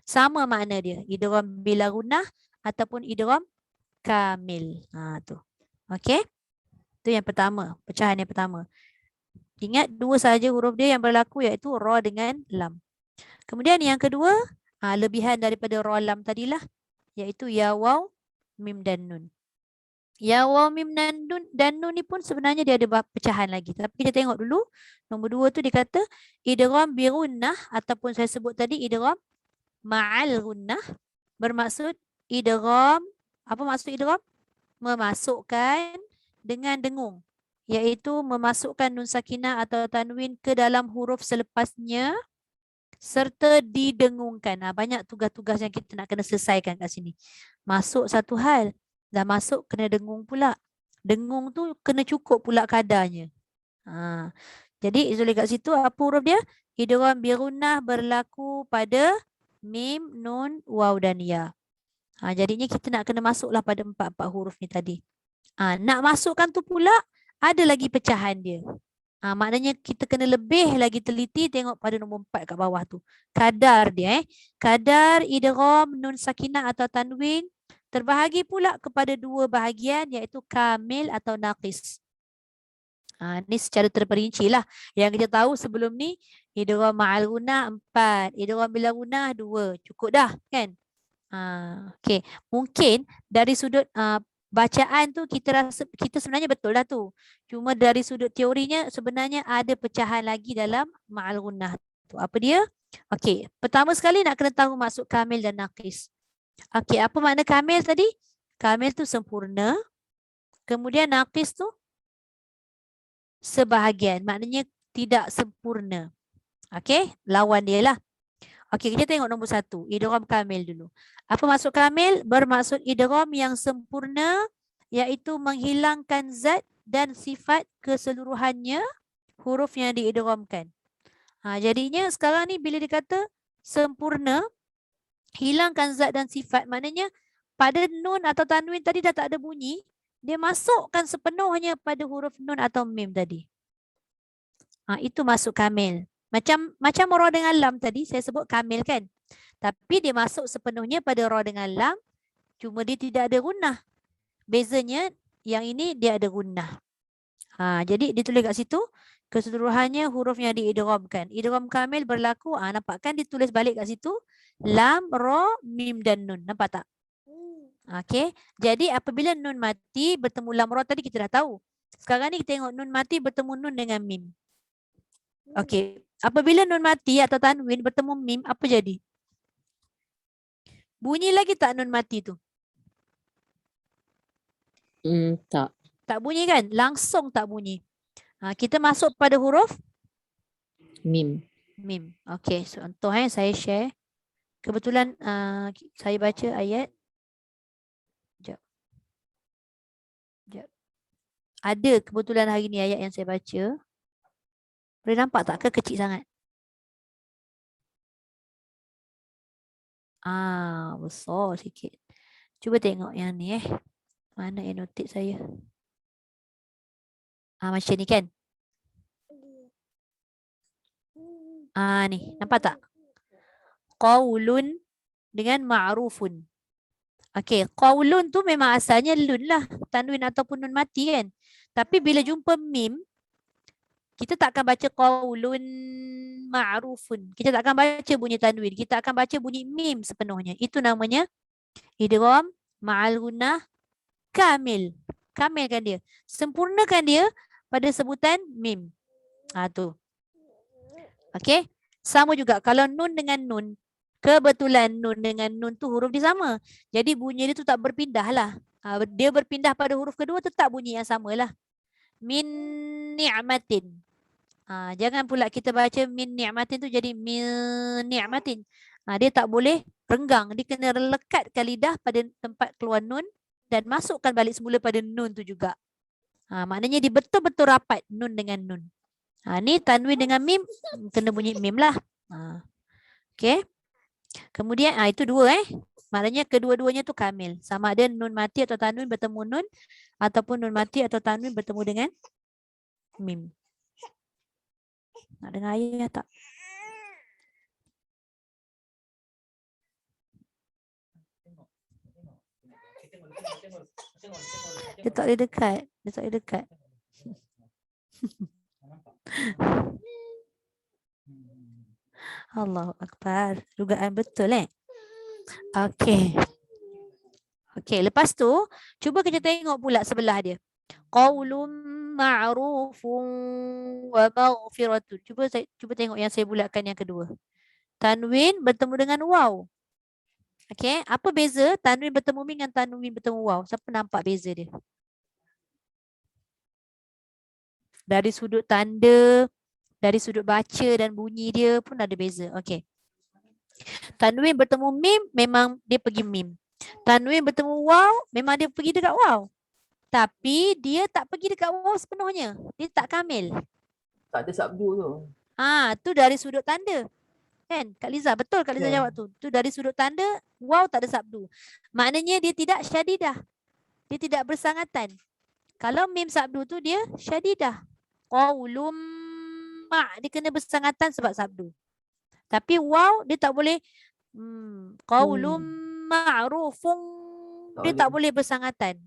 [SPEAKER 1] Sama makna dia. Idgham bila gunnah ataupun idgham kamil. Tu. Okey. Itu yang pertama. Pecahan yang pertama. Ingat dua sahaja huruf dia yang berlaku iaitu ra dengan lam. Kemudian yang kedua, lebihan daripada ra lam tadilah. Iaitu ya waw mim dan nun. Ya waw mim dan nun ni pun sebenarnya dia ada pecahan lagi. Tapi kita tengok dulu. Nombor 2 tu dia kata idgham bi gunnah ataupun saya sebut tadi idgham ma'al gunnah bermaksud idgham. Apa maksud idgham? Memasukkan dengan dengung. Iaitu memasukkan nun sakinah atau tanwin ke dalam huruf selepasnya serta didengungkan. Banyak tugas-tugas yang kita nak kena selesaikan kat sini. Masuk satu hal. Dah masuk kena dengung pula. Dengung tu kena cukup pula kadarnya. Jadi Zuli kat situ apa huruf dia? Idgham bi gunnah berlaku pada mim, nun, waw dan ya. Jadinya kita nak kena masuklah pada 4 huruf ni tadi. Nak masukkan tu pula ada lagi pecahan dia. Maknanya kita kena lebih lagi teliti tengok pada nombor 4 kat bawah tu. Kadar dia kadar idgham nun sakinah atau tanwin terbahagi pula kepada dua bahagian iaitu kamil atau naqis. Ni secara terperinci lah. Yang kita tahu sebelum ni idgham ma'al gunnah 4, idgham bila gunnah 2. Cukup dah kan? Okey. Mungkin dari sudut bacaan tu kita rasa kita sebenarnya betul lah tu. Cuma dari sudut teorinya sebenarnya ada pecahan lagi dalam ma'al gunnah tu. Apa dia? Okey, pertama sekali nak kena tahu maksud kamil dan naqis. Okey, apa makna kamil tadi? Kamil tu sempurna. Kemudian naqis tu sebahagian. Maknanya tidak sempurna. Okey, lawan dia lah. Okey, kita tengok nombor 1. Idgham kamil dulu. Apa maksud kamil? Bermaksud idgham yang sempurna, iaitu menghilangkan zat dan sifat keseluruhannya huruf yang diidghamkan. Jadinya sekarang ni bila dikata sempurna, hilangkan zat dan sifat, maknanya pada nun atau tanwin tadi dah tak ada bunyi, dia masukkan sepenuhnya pada huruf nun atau mim tadi. Itu masuk kamil. Macam ra dengan lam tadi saya sebut kamil kan. Tapi dia masuk sepenuhnya pada ra dengan lam, cuma dia tidak ada gunnah. Bezanya yang ini dia ada gunnah. Jadi ditulis kat situ keseluruhannya huruf yang diidghamkan. Idgham kamil berlaku, nampak kan ditulis balik kat situ lam, ra, mim dan nun. Nampak tak? Okey. Jadi apabila nun mati bertemu lam ra tadi kita dah tahu. Sekarang ni kita tengok nun mati bertemu nun dengan mim. Okey. Apabila nun mati atau tanwin bertemu mim, apa jadi? Bunyi lagi tak nun mati tu?
[SPEAKER 5] Tak.
[SPEAKER 1] Tak bunyi kan? Langsung tak bunyi. Kita masuk pada huruf
[SPEAKER 5] Mim.
[SPEAKER 1] mim. Okey, contoh saya share. Kebetulan saya baca ayat. Sekejap. Ada kebetulan hari ni ayat yang saya baca. Boleh nampak tak ke kecil sangat? Besar sikit. Cuba tengok yang ni Mana yang notik saya? Macam ni kan? Ni, nampak tak? Qaulun dengan ma'rufun. Okey, qaulun tu memang asalnya lun lah, tanwin ataupun nun mati kan. Tapi bila jumpa mim, kita tak akan baca qaulun ma'rufun. Kita tak akan baca bunyi tanwin, kita akan baca bunyi mim sepenuhnya. Itu namanya idgham ma'al gunnah kamil. Kamilkan dia. Sempurnakan dia pada sebutan mim. Tu. Okey. Sama juga kalau nun dengan nun. Kebetulan nun dengan nun tu huruf dia sama. Jadi bunyi dia tu tak berpindah lah. Dia berpindah pada huruf kedua tetap bunyi yang sama lah. Min ni'matin. Jangan pula kita baca min ni'matin tu jadi min ni'matin. Dia tak boleh renggang. Dia kena lekatkan lidah pada tempat keluar nun dan masukkan balik semula pada nun tu juga. Maknanya dia betul-betul rapat nun dengan nun. Ni tanwin dengan mim kena bunyi mim lah. Okey. Kemudian itu dua Maknanya kedua-duanya tu kamil. Sama ada nun mati atau tanwin bertemu nun ataupun nun mati atau tanwin bertemu dengan mim. Nak dengar ayat tak? Dia tak boleh dekat. Dia tak boleh dekat. Allahu Akbar. Dugaan betul Okey. Okey, lepas tu cuba kita tengok pula sebelah dia. Qaulun ma'rufun wa maghfiratun. Cuba tengok yang saya bulatkan yang kedua. Tanwin bertemu dengan waw. Okey, apa beza tanwin bertemu mim dengan tanwin bertemu waw? Siapa nampak beza dia? Dari sudut tanda, dari sudut baca dan bunyi dia pun ada beza. Okey. Tanwin bertemu mim memang dia pergi mim. Tanwin bertemu waw memang dia pergi dekat waw. Tapi dia tak pergi dekat waw sepenuhnya. Dia tak kamil.
[SPEAKER 3] Tak ada sabdu tu.
[SPEAKER 1] Tu dari sudut tanda. Kan? Kak Liza, betul Kak Liza jawab tu. Tu dari sudut tanda waw tak ada sabdu. Maknanya dia tidak syadidah. Dia tidak bersangatan. Kalau mim sabdu tu dia syadidah. Qaulum dia kena bersangatan sebab sabdu. Tapi waw dia tak boleh qaulum ma'rufun dia tak boleh bersangatan.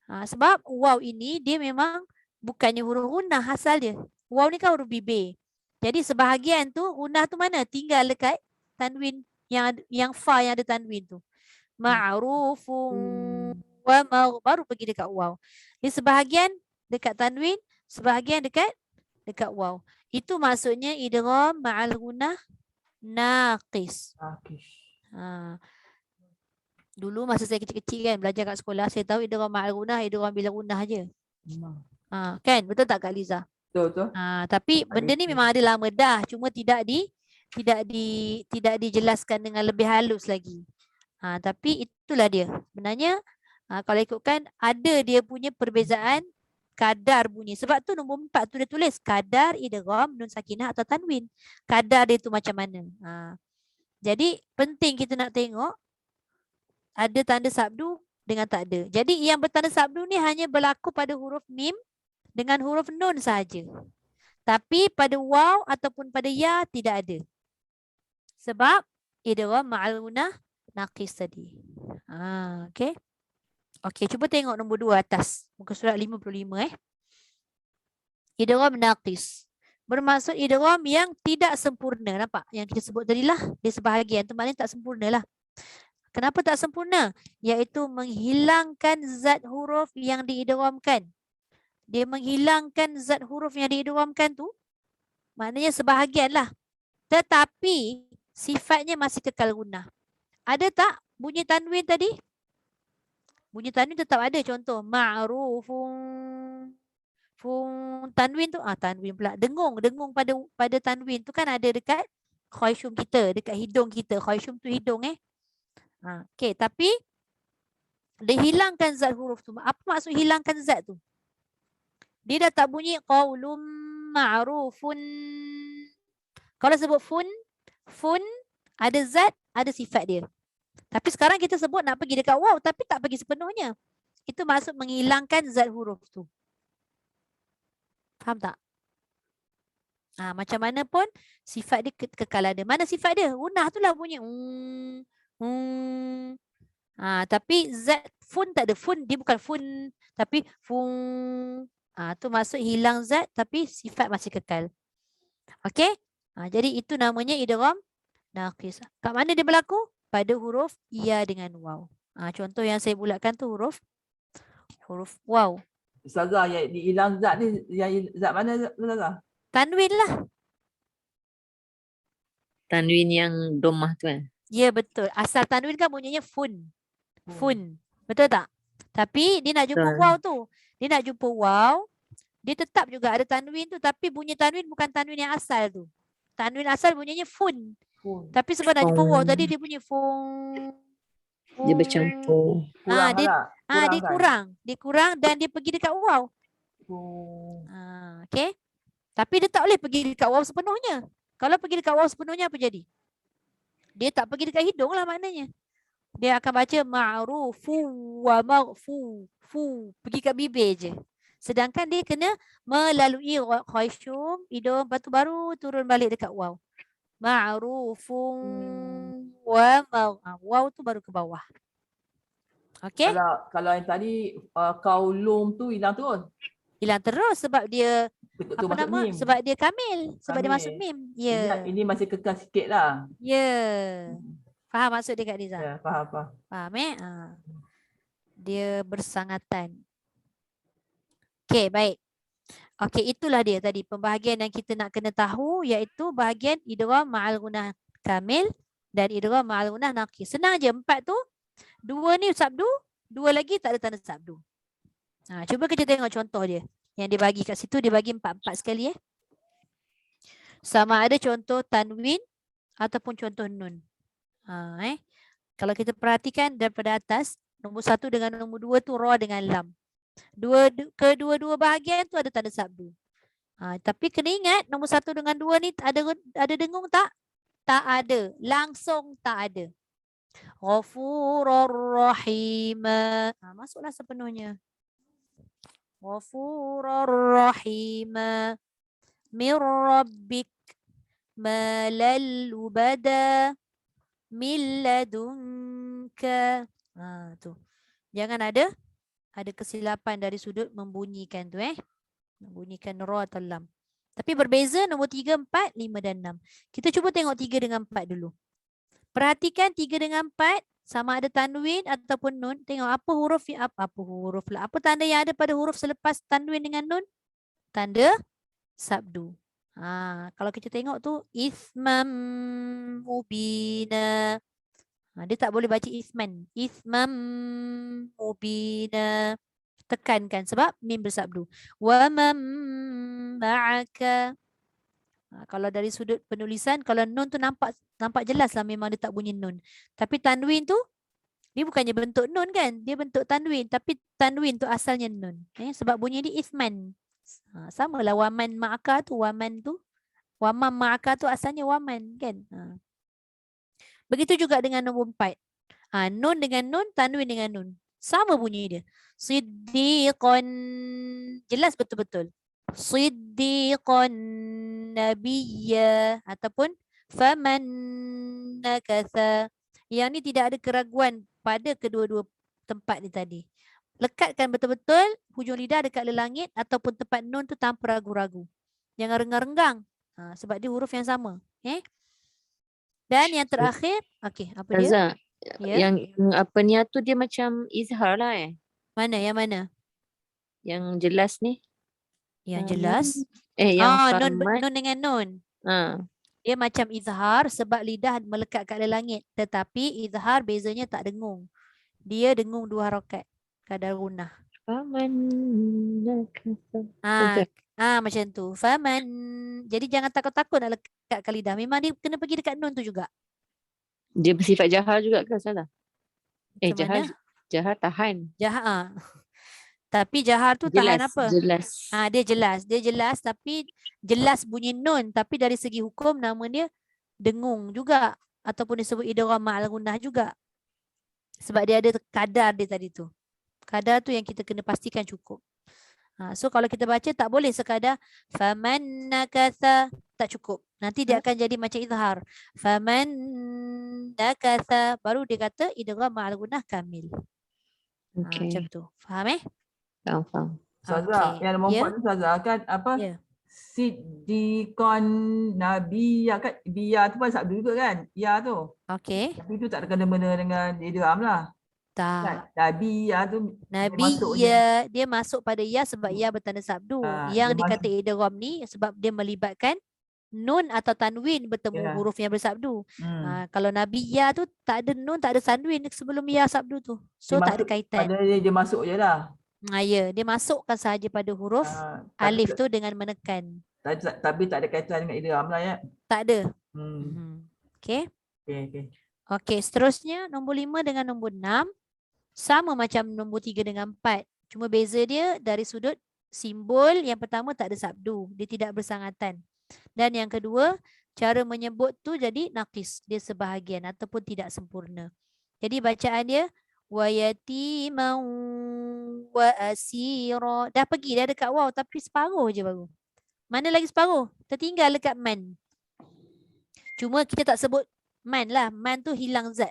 [SPEAKER 1] Sebab waw ini dia memang bukannya huruf gunnah asal dia. Waw ni kan huruf bibir. Jadi sebahagian tu gunnah tu mana? Tinggal dekat tanwin yang fa yang ada tanwin tu. Ma'rufun wa baru pergi dekat waw. Jadi sebahagian dekat tanwin, sebahagian dekat waw. Itu maksudnya idgham ma'al gunnah naqis. Dulu masa saya kecil-kecil kan belajar kat sekolah, saya tahu idgham ma'al gunnah, idgham bila gunnah je. Kan betul tak Kak Liza?
[SPEAKER 3] Betul.
[SPEAKER 1] Tapi benda ni memang ada lama dah, cuma tidak dijelaskan dengan lebih halus lagi. Tapi itulah dia. Sebenarnya kalau ikutkan ada dia punya perbezaan kadar bunyi. Sebab tu nombor 4 tu dia tulis kadar idgham nun sakinah atau tanwin. Kadar dia tu macam mana. Jadi penting kita nak tengok ada tanda sabdu dengan tak ada. Jadi yang bertanda sabdu ni hanya berlaku pada huruf mim dengan huruf nun sahaja. Tapi pada waw ataupun pada ya tidak ada. Sebab idgham ma'al gunnah naqis tadi. Okey. Okey, cuba tengok nombor 2 atas. Muka surat 55 Idgham naqis. Bermaksud idgham yang tidak sempurna. Nampak? Yang kita sebut tadi lah. Dia sebahagian. Tu maknanya tak sempurna lah. Kenapa tak sempurna? Iaitu menghilangkan zat huruf yang diidghamkan. Dia menghilangkan zat huruf yang diidghamkan tu. Maknanya sebahagian lah. Tetapi sifatnya masih kekal gunnah. Ada tak bunyi tanwin tadi? Bunyi tanwin tetap ada. Contoh ma'rufun. Tanwin tu tanwin pula. Dengung pada tanwin tu kan ada dekat khayshum kita, dekat hidung kita. Khayshum tu hidung okey, tapi dia hilangkan zat huruf tu. Apa maksud hilangkan zat tu? Dia dah tak bunyi qaulum ma'rufun. Kalau sebut fun ada zat, ada sifat dia. Tapi sekarang kita sebut nak pergi dekat waw tapi tak pergi sepenuhnya. Itu maksud menghilangkan zat huruf tu. Faham tak? Macam mana pun sifat dia kekal ada. Mana sifat dia? Gunnah tu lah bunyi. Tapi zat fun tak ada. Fun dia bukan fun tapi fun. Tu maksud hilang zat tapi sifat masih kekal. Okey? Jadi itu namanya idgham naqis. Kat mana dia berlaku? Pada huruf ya dengan waw. Contoh yang saya bulatkan tu huruf waw.
[SPEAKER 3] Ustazah, yang hilang zat ni, yang zat mana Ustazah?
[SPEAKER 1] Tanwin lah.
[SPEAKER 5] Tanwin yang domah tu kan?
[SPEAKER 1] Ya betul. Asal tanwin kan bunyinya fun. Betul tak? Tapi dia nak jumpa waw tu. Dia nak jumpa waw. Dia tetap juga ada tanwin tu. Tapi bunyi tanwin bukan tanwin yang asal tu. Tanwin asal bunyinya fun. Tapi sebab nak jumpa waw tadi dia bunyi fun.
[SPEAKER 5] Dia bercampur.
[SPEAKER 3] Kurang lah.
[SPEAKER 1] Dia kurang dan dia pergi dekat waw. Okey. Tapi dia tak boleh pergi dekat waw sepenuhnya. Kalau pergi dekat waw sepenuhnya apa jadi? Dia tak pergi dekat hidung lah maknanya. Dia akan baca ma'rufu wa maghfu. Pergi kat bibir je. Sedangkan dia kena melalui khayshum, hidung, lepas tu baru turun balik dekat waw. Ma'rufun wa waw tu baru ke bawah. Okey?
[SPEAKER 3] Kalau yang tadi kaulum tu hilang terus.
[SPEAKER 1] Hilang terus sebab dia
[SPEAKER 3] Apa nama?
[SPEAKER 1] mim. Sebab dia kamil. Sebab dia masuk mim. Ya.
[SPEAKER 3] Ini masih kekal sikit lah.
[SPEAKER 1] Ya. Faham maksud dia Kak Liza?
[SPEAKER 3] Ya, faham.
[SPEAKER 1] Faham Dia bersangatan. Okey, baik. Okey, itulah dia tadi. Pembahagian yang kita nak kena tahu iaitu bahagian idgham ma'al gunnah kamil dan idgham ma'al gunnah naqis. Senang je 4 tu. 2 ni sabdu, 2 lagi tak ada tanda sabdu. Cuba kita tengok contoh dia. Yang dia bagi kat situ, dia bagi 4 sekali Sama ada contoh tanwin ataupun contoh nun. Kalau kita perhatikan daripada atas, nombor 1 dengan nombor 2 tu ra dengan lam. Kedua-dua bahagian tu ada tanda sabdu. Tapi kena ingat nombor 1 dengan 2 ni ada dengung tak? Tak ada. Langsung tak ada. Ghafurur Rahim. Masuklah sepenuhnya. Ghafurur Rahim. Mir Rabbik. Malal Ubada. Min ladunka. Tu. Jangan ada kesilapan dari sudut membunyikan tu Membunyikan ra atau lam. Tapi berbeza nombor 3, 4, 5 dan 6. Kita cuba tengok 3 dengan 4 dulu. Perhatikan 3 dengan 4 sama ada tanwin ataupun nun. Tengok apa huruf lah. Apa tanda yang ada pada huruf selepas tanwin dengan nun? Tanda sabdu. Kalau kita tengok tu ismam mubina. Dia tak boleh baca isman. Ismam mubina. Tekankan sebab mim bersabdu. Wa mam ma'aka. Kalau dari sudut penulisan, kalau nun tu nampak jelas lah memang dia tak bunyi nun. Tapi tanwin tu dia bukannya bentuk nun kan? Dia bentuk tanwin, tapi tanwin tu asalnya nun. Sebab bunyi dia isman. Samalah waman ma'aka tu, waman ma'aka tu asalnya waman kan? Begitu juga dengan nombor 4. Nun dengan nun, tanwin dengan nun. Sama bunyi dia. Siddiqan. Jelas betul-betul. Siddiqan nabiyya. Ataupun faman nakatha. Yang ni tidak ada keraguan pada kedua-dua tempat ni tadi. Lekatkan betul-betul hujung lidah dekat lelangit ataupun tempat nun tu tanpa ragu-ragu. Jangan renggang-renggang. Sebab dia huruf yang sama. Dan yang terakhir, okey, apa dia?
[SPEAKER 5] Ustazah,
[SPEAKER 1] Ya.
[SPEAKER 5] yang apa ni tu dia macam izhar lah
[SPEAKER 1] Mana? Yang mana?
[SPEAKER 5] Yang jelas ni.
[SPEAKER 1] Yang jelas.
[SPEAKER 5] Yang
[SPEAKER 1] Nun
[SPEAKER 5] faman.
[SPEAKER 1] nun dengan nun. Dia macam izhar sebab lidah melekat kat lelangit. Tetapi izhar bezanya tak dengung. Dia dengung 2 harakat. Kadar gunnah.
[SPEAKER 5] Faman nakatha.
[SPEAKER 1] Macam tu. Faman. Jadi jangan takut-takut nak lekatkan lidah. Memang dia kena pergi dekat nun tu juga.
[SPEAKER 5] Dia bersifat jahar juga ke salah?
[SPEAKER 1] Macam mana?
[SPEAKER 5] Jahar tahan.
[SPEAKER 1] Jahar. Tapi jahar tu
[SPEAKER 5] Jelas,
[SPEAKER 1] tahan apa?
[SPEAKER 5] jelas.
[SPEAKER 1] Dia jelas. Dia jelas tapi jelas bunyi nun. Tapi dari segi hukum nama dia dengung juga. Ataupun disebut idgham ma'al gunnah juga. Sebab dia ada kadar dia tadi tu. Kadar tu yang kita kena pastikan cukup. So kalau kita baca tak boleh sekadar faman nakatha, tak cukup. Nanti dia akan jadi macam izhar. Faman nakatha, baru dia kata idgham ma'al gunnah kamil.
[SPEAKER 5] Okey.
[SPEAKER 1] Macam tu. Faham
[SPEAKER 5] Faham.
[SPEAKER 3] Ustazah, yang nombor 4 tu Ustazah kan apa?
[SPEAKER 1] Ya.
[SPEAKER 3] Siddiqan nabiyya kan, biya tu pun sabdu juga kan? Ya tu.
[SPEAKER 1] Okey.
[SPEAKER 3] Tapi tu tak ada kena-mena dengan idgham lah. Kan?
[SPEAKER 1] Tak.
[SPEAKER 3] Nabiyya tu
[SPEAKER 1] Nabi
[SPEAKER 3] masuknya.
[SPEAKER 1] dia masuk pada ya sebab ya bertanda sabdu.
[SPEAKER 3] Dia
[SPEAKER 1] Yang dikata idgham ni sebab dia melibatkan nun atau tanwin bertemu
[SPEAKER 3] Ya.
[SPEAKER 1] huruf yang bersabdu. Kalau Nabi ya tu tak ada nun, tak ada tanwin sebelum ya sabdu tu. So
[SPEAKER 3] Dia
[SPEAKER 1] tak ada
[SPEAKER 3] masuk
[SPEAKER 1] kaitan.
[SPEAKER 3] pada dia masuk je lah.
[SPEAKER 1] Ya, dia masukkan sahaja pada huruf alif tu dengan menekan.
[SPEAKER 3] Tapi tak ada kaitan dengan idgham lah ya.
[SPEAKER 1] Tak ada. Okey.
[SPEAKER 3] Okey.
[SPEAKER 1] Okey, seterusnya nombor 5 dengan nombor 6 sama macam nombor 3 dengan 4. Cuma beza dia dari sudut simbol yang pertama tak ada sabdu, dia tidak bersangatan. Dan yang kedua, cara menyebut tu jadi naqis, dia sebahagian ataupun tidak sempurna. Jadi bacaan dia wa yatiman wa asira. Dah pergi dah dekat waw tapi separuh je baru. Mana lagi separuh? Tertinggal dekat man. Cuma kita tak sebut man lah. Man tu hilang zat.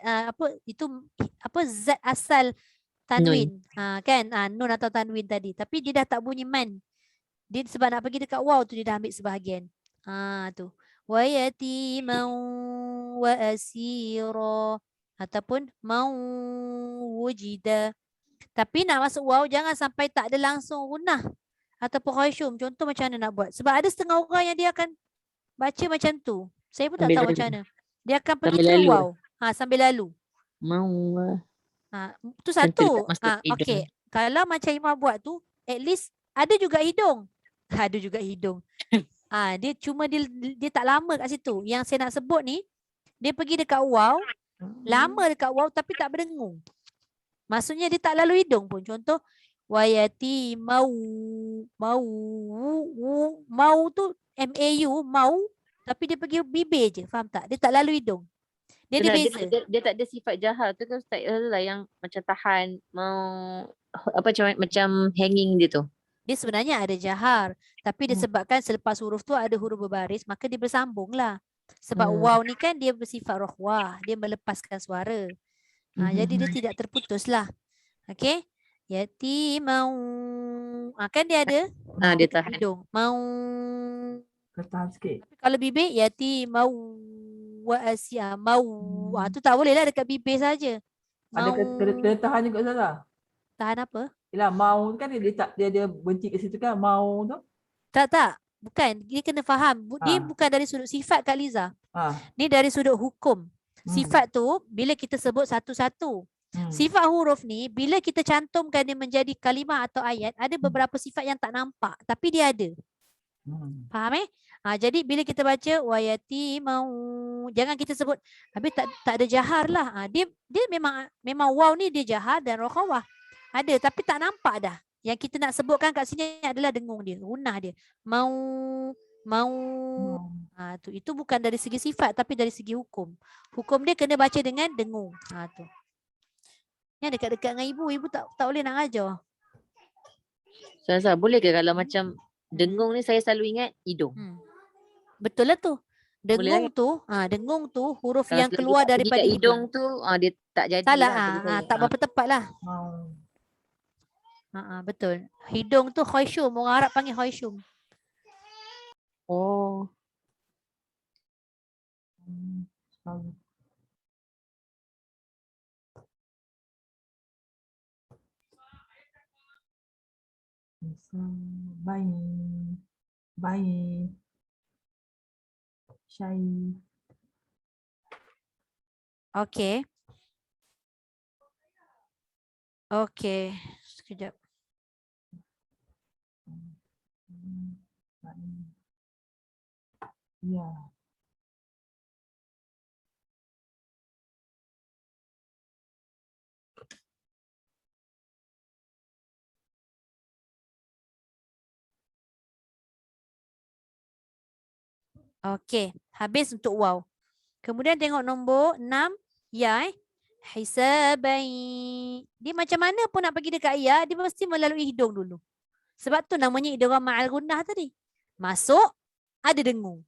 [SPEAKER 1] Zat asal tanwin. Kan? Nun atau tanwin tadi. Tapi dia dah tak bunyi man. Dia sebab nak pergi dekat waw tu dia dah ambil sebahagian. Tu. Wa yatiman wa asira. Ataupun mau wujida. Tapi nak masuk waw jangan sampai tak ada langsung gunnah. Ataupun khasyum. Contoh macam mana nak buat. Sebab ada setengah orang yang dia akan baca macam tu. Saya pun tak tahu macam mana. Dia akan pergi ke waw. Sambil lalu.
[SPEAKER 5] Mau.
[SPEAKER 1] Tu satu. Okey. Kalau macam Imam buat tu, at least ada juga hidung. Ada juga hidung. Dia cuma dia tak lama kat situ. Yang saya nak sebut ni, dia pergi dekat waw, lama dekat waw tapi tak berdengung. Maksudnya dia tak lalu hidung pun. Contoh wayati mau tu MAU mau tapi dia pergi bibir je. Faham tak? Dia tak lalu hidung. Dia ada beza.
[SPEAKER 5] Dia tak ada sifat jahar tu kan Ustaz lah yang macam tahan mau apa macam hanging dia tu.
[SPEAKER 1] Dia sebenarnya ada jahar tapi disebabkan selepas huruf tu ada huruf berbaris maka dia bersambung lah. Sebab waw ni kan dia bersifat rohwah, dia melepaskan suara. Jadi dia tidak terputus lah. Okey. Yati mau. Kan dia ada.
[SPEAKER 5] Dia tahan.
[SPEAKER 1] Hidung. Mau.
[SPEAKER 3] Tahan sikit.
[SPEAKER 1] Tapi kalau bibir yati mau wa asya mau. Tu tak boleh lah dekat bibir saja.
[SPEAKER 3] Ada kena tahan juga Ustazah.
[SPEAKER 1] Tahan apa?
[SPEAKER 3] Yalah mau kan dia ada benci kat situ kan mau tu.
[SPEAKER 1] Tak. Bukan. Dia kena faham. Dia bukan dari sudut sifat Kak Liza. Ni dari sudut hukum. Sifat tu bila kita sebut satu-satu. Sifat huruf ni bila kita cantumkan dia menjadi kalimah atau ayat, ada beberapa sifat yang tak nampak tapi dia ada. Faham jadi bila kita baca wayati mau, jangan kita sebut habis tak ada jahar lah. Dia memang waw ni dia jahar dan rokhawah. Ada tapi tak nampak dah. Yang kita nak sebutkan kat sini adalah dengung dia, gunah dia. Mau itu bukan dari segi sifat tapi dari segi hukum. Hukum dia kena baca dengan dengung. Tu. Yang dekat-dekat dengan ibu tak boleh nak ajar.
[SPEAKER 5] Ustazah, boleh ke kalau macam dengung ni saya selalu ingat hidung.
[SPEAKER 1] Betul lah tu.
[SPEAKER 5] Boleh
[SPEAKER 1] Dengung tu huruf
[SPEAKER 5] Kalau
[SPEAKER 1] yang
[SPEAKER 5] selalu
[SPEAKER 1] keluar
[SPEAKER 5] tak pergi
[SPEAKER 1] daripada
[SPEAKER 5] kat
[SPEAKER 1] hidung.
[SPEAKER 5] tu dia tak jadi
[SPEAKER 1] Salah
[SPEAKER 5] lah bagi saya.
[SPEAKER 1] tak berapa tepat lah. Betul. Hidung tu khayshum, orang Arab panggil khayshum.
[SPEAKER 5] Oh.
[SPEAKER 3] Baik. Syai.
[SPEAKER 1] Okey. Sekejap.
[SPEAKER 3] Ya.
[SPEAKER 1] Okey, habis untuk waw. Kemudian tengok nombor 6 ya hisabai. Dia macam mana pun nak pergi dekat ya, dia mesti melalui hidung dulu. Sebab tu namanya idgham ma'al gunnah tadi. Masuk ada dengung.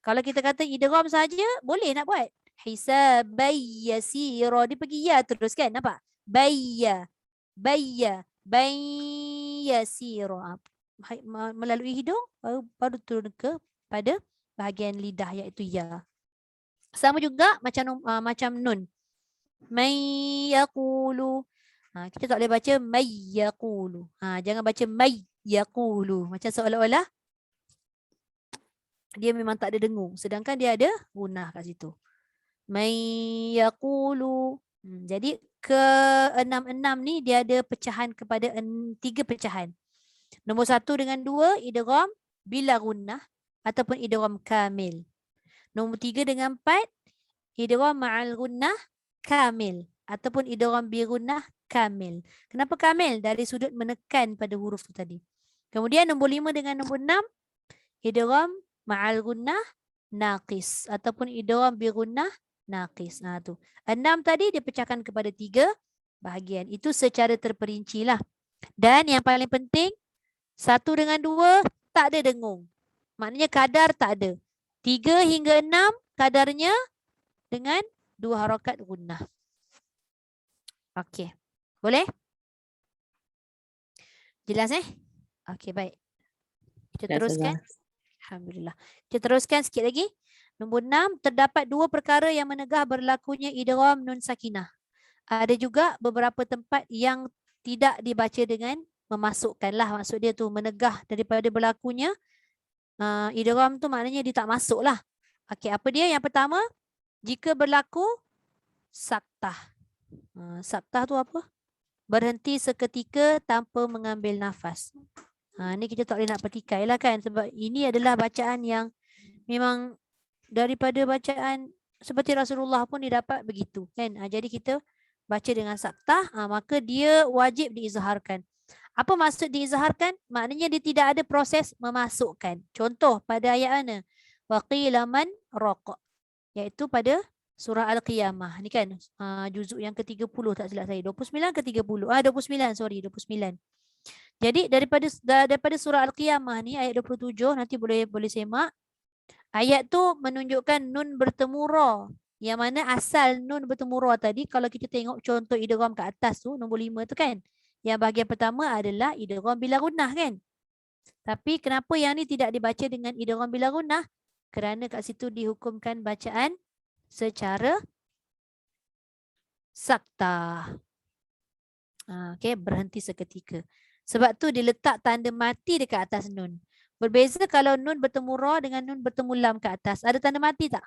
[SPEAKER 1] Kalau kita kata idgham saja boleh nak buat. Hisabai yasira, dia pergi ya terus kan, nampak? Bayya yasira. Melalui hidung baru turun ke pada bahagian lidah iaitu ya. Sama juga macam nun. May yaqulu. Kita tak boleh baca may yaqulu. Jangan baca may yaqulu. Macam seolah-olah dia memang tak ada dengung. Sedangkan dia ada gunnah kat situ. May yaqulu. Jadi ke-6 ni dia ada pecahan kepada 3 pecahan. Nombor 1 dengan 2 idgham bila gunnah ataupun idgham kamil. Nombor 3 dengan 4 idgham ma'al gunnah kamil ataupun idgham bi gunnah kamil. Kenapa kamil? Dari sudut menekan pada huruf tu tadi. Kemudian nombor 5 dengan nombor 6 idgham ma'al gunnah naqis ataupun idgham bi gunnah naqis. Tu. 6 tadi dipecahkan kepada 3 bahagian. Itu secara terperinci lah. Dan yang paling penting 1 dengan 2 tak ada dengung. Maknanya kadar tak ada. 3 hingga 6 kadarnya dengan 2 harakat gunnah. Okey. Boleh? Jelas Okey, baik. Kita teruskan. Alhamdulillah. Kita teruskan sikit lagi. Nombor 6, terdapat 2 perkara yang menegah berlakunya idgham nun sakinah. Ada juga beberapa tempat yang tidak dibaca dengan memasukkan lah. Maksud dia tu menegah daripada berlakunya idgham tu maknanya dia tak masuk lah. Okey, apa dia? Yang pertama, jika berlaku saktah. Saktah tu apa? Berhenti seketika tanpa mengambil nafas. Ni kita tak boleh nak petikai lah kan. Sebab ini adalah bacaan yang memang daripada bacaan seperti Rasulullah pun dia dapat begitu kan. Jadi kita baca dengan saktah, maka dia wajib diizharkan. Apa maksud diizharkan? Maknanya dia tidak ada proses memasukkan. Contoh pada ayat mana? Waqila man raqa. Iaitu pada surah Al-Qiyamah. Ni kan juzuk yang ke-30 tak silap saya. 29 ke 30? 29. Jadi daripada surah Al-Qiyamah ni ayat 27 nanti boleh semak. Ayat tu menunjukkan nun bertemu ra. Yang mana asal nun bertemu ra tadi kalau kita tengok contoh idgham kat atas tu nombor 5 tu kan. Yang bahagian pertama adalah idgham bila gunnah kan. Tapi kenapa yang ni tidak dibaca dengan idgham bila gunnah? Kerana kat situ dihukumkan bacaan secara saktah. Okey, berhenti seketika. Sebab tu dia letak tanda mati dekat atas nun. Berbeza kalau nun bertemu ra dengan nun bertemu lam kat atas. Ada tanda mati tak?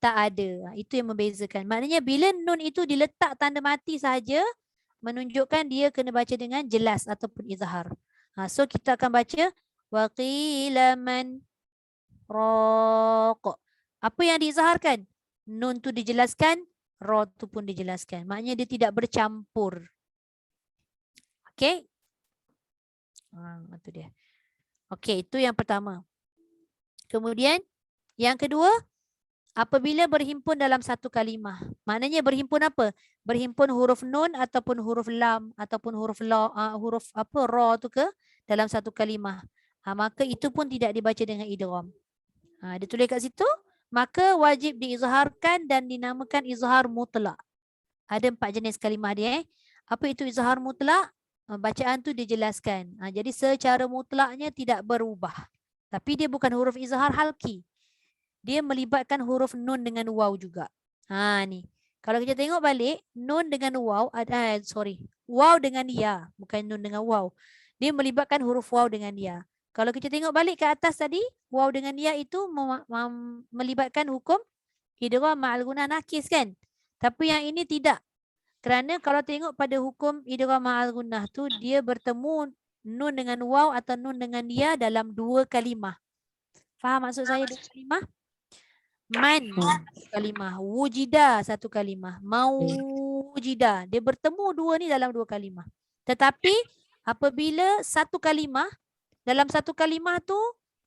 [SPEAKER 1] tak ada. Itu yang membezakan. Maknanya bila nun itu diletak tanda mati sahaja, menunjukkan dia kena baca dengan jelas ataupun izhar. So kita akan baca waqila man raq. Apa yang diizharkan? Nun tu dijelaskan, ra tu pun dijelaskan. Maknanya dia tidak bercampur. Okey? Itu dia. Okey, itu yang pertama. Kemudian yang kedua, apabila berhimpun dalam satu kalimah. Maknanya berhimpun apa? Berhimpun huruf nun ataupun huruf lam ataupun huruf huruf ra tu ke dalam satu kalimah. Maka itu pun tidak dibaca dengan idgham. Dia tulis kat situ, maka wajib diizharkan dan dinamakan izhar mutlak. Ada 4 jenis kalimah dia. Apa itu izhar mutlak? Bacaan tu dijelaskan. Jadi secara mutlaknya tidak berubah. Tapi dia bukan huruf izhar halki. Dia melibatkan huruf nun dengan waw juga. Ni. Kalau kita tengok balik, nun dengan waw, waw dengan ya, bukan nun dengan waw. Dia melibatkan huruf waw dengan ya. Kalau kita tengok balik ke atas tadi, waw dengan ya itu melibatkan hukum idgham ma'al gunnah nakis kan? Tapi yang ini tidak. Kerana kalau tengok pada hukum idgham ma'al gunnah tu, dia bertemu nun dengan waw atau nun dengan ya dalam 2 kalimah. Faham maksud saya 2 kalimah? Man satu kalimah, wujida satu kalimah, mawujida. Dia bertemu 2 ni dalam 2 kalimah. Tetapi apabila satu kalimah, dalam satu kalimah tu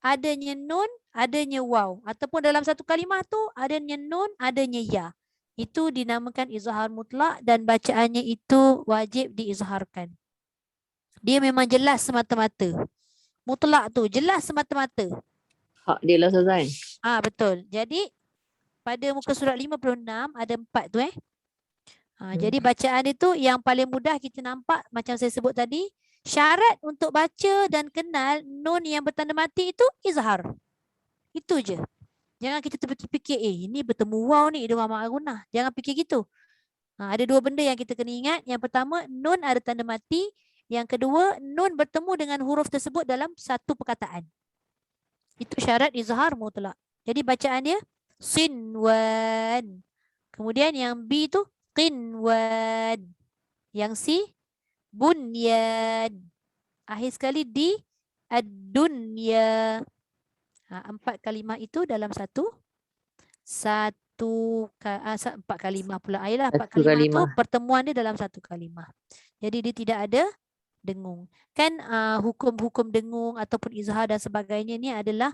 [SPEAKER 1] adanya nun, adanya waw. Ataupun dalam satu kalimah tu adanya nun, adanya ya. Itu dinamakan izhar mutlak dan bacaannya itu wajib diizharkan. Dia memang jelas semata-mata. Mutlak tu jelas semata-mata.
[SPEAKER 5] Hak dia lah Ustazah.
[SPEAKER 1] Betul. Jadi pada muka surat 56 ada 4 tu Jadi bacaan itu yang paling mudah kita nampak macam saya sebut tadi. Syarat untuk baca dan kenal nun yang bertanda mati itu izhar. Itu je. Jangan kita terfikir-fikir, ini bertemu waw ni idgham ma'al gunnah. Jangan fikir gitu. Ada 2 benda yang kita kena ingat. Yang pertama, nun ada tanda mati. Yang kedua, nun bertemu dengan huruf tersebut dalam satu perkataan. Itu syarat izhar mutlak. Jadi bacaan dia sinwan. Kemudian yang B tu qinwan. Yang C bunyan. Akhir sekali di ad-dunya. 4 kalimah itu dalam 4 kalimah pula. Ayolah 4 kalimah itu pertemuan dia dalam 1 kalimah. Jadi dia tidak ada dengung. Kan hukum-hukum dengung ataupun izhar dan sebagainya ni adalah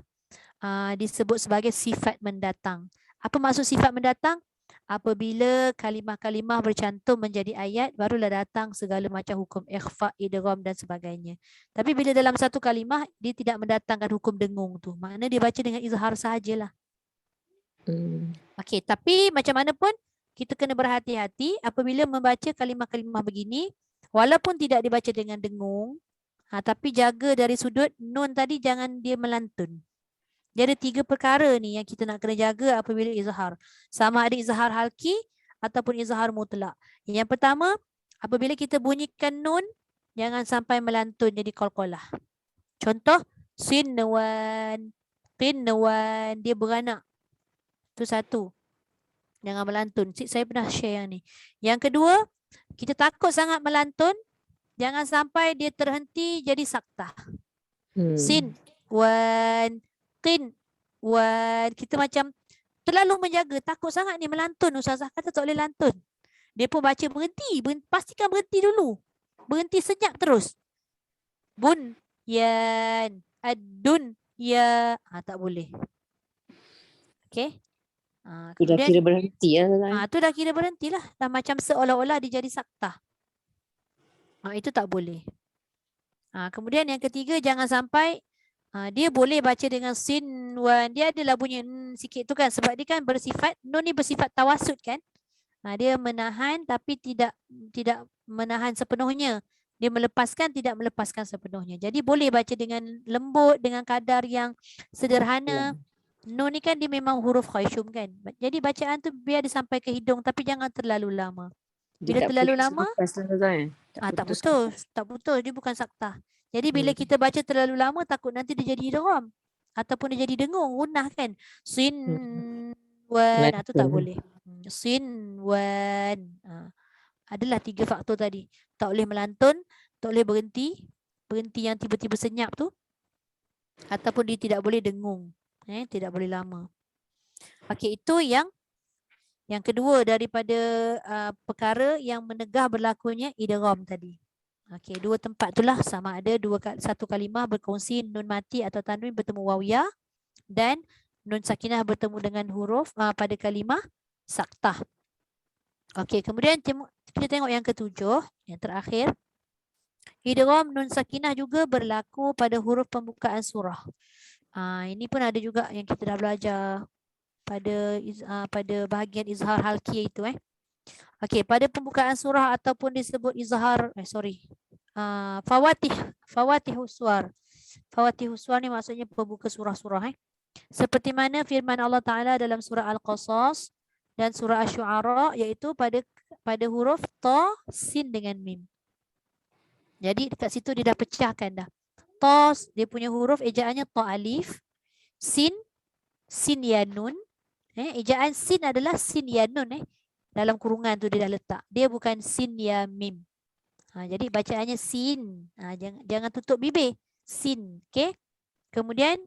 [SPEAKER 1] disebut sebagai sifat mendatang. Apa maksud sifat mendatang? Apabila kalimah-kalimah bercantum menjadi ayat, barulah datang segala macam hukum ikhfa, idgham dan sebagainya. Tapi bila dalam satu kalimah, dia tidak mendatangkan hukum dengung tu. Maknanya dia baca dengan izhar sahajalah. Okey, tapi macam mana pun, kita kena berhati-hati apabila membaca kalimah-kalimah begini, walaupun tidak dibaca dengan dengung, tapi jaga dari sudut nun tadi jangan dia melantun. Dia ada 3 perkara ni yang kita nak kena jaga apabila izhar. Sama ada izhar halki ataupun izhar mutlak. Yang pertama, apabila kita bunyikan nun, jangan sampai melantun jadi qalqalah. Contoh, sinwan, qinwan, dia beranak. Itu 1. Jangan melantun. Saya pernah share yang ni. Yang kedua, kita takut sangat melantun, jangan sampai dia terhenti jadi saktah. Sin, wan, qin, wan. Kita macam terlalu menjaga, takut sangat ni melantun. Ustazah kata tak boleh lantun. Dia pun baca berhenti, pastikan berhenti dulu. Berhenti senyap terus. Bun, yan, adun, ya. Tak boleh. Okey.
[SPEAKER 5] Itu dah kira berhenti lah.
[SPEAKER 1] Tu dah kira berhenti lah. Dah macam seolah-olah dia jadi saktah. Itu tak boleh. Kemudian yang ketiga, jangan sampai dia boleh baca dengan sin, wan. Dia adalah bunyi sikit tu kan. Sebab dia kan bersifat, nun ni bersifat tawasud kan. Dia menahan tapi tidak menahan sepenuhnya. Dia melepaskan, tidak melepaskan sepenuhnya. Jadi boleh baca dengan lembut, dengan kadar yang sederhana. Nun ni kan dia memang huruf khayshum kan. Jadi bacaan tu biar dia sampai ke hidung tapi jangan terlalu lama. Bila terlalu lama, tak putus. Tak putus, dia bukan saktah. Jadi bila kita baca terlalu lama takut nanti dia jadi idgham ataupun dia jadi dengung, gunnah kan. Sin Sinwan. Tu tak
[SPEAKER 5] Betul.
[SPEAKER 1] boleh. Sinwan. Adalah 3 faktor tadi. Tak boleh melantun, tak boleh berhenti. Berhenti yang tiba-tiba senyap tu. Ataupun dia tidak boleh dengung. Tidak boleh lama. Okey, itu yang kedua daripada perkara yang menegah berlakunya idgham tadi. Okey, 2 tempat itulah sama ada satu kalimah berkongsi nun mati atau tanwin bertemu wawiyah dan nun sakinah bertemu dengan huruf pada kalimah saktah. Okey, kemudian kita tengok yang ketujuh, yang terakhir. Idgham nun sakinah juga berlaku pada huruf pembukaan surah. Ini pun ada juga yang kita dah belajar pada bahagian izhar halqiyah itu. Okey, pada pembukaan surah ataupun disebut izhar fawatihus suar. Fawatihus suar ni maksudnya pembuka surah-surah. Seperti mana firman Allah Taala dalam surah Al-Qasas dan surah Asy-Syu'ara, iaitu pada huruf ta, sin dengan mim. Jadi dekat situ dia dah pecahkan dah. Ta dia punya huruf ejaannya ta alif, sin ya nun. Ejaan sin adalah sin ya nun. Dalam kurungan tu dia dah letak. Dia bukan sin ya mim. Jadi bacaannya sin. Jangan tutup bibir. Sin. Okay. Kemudian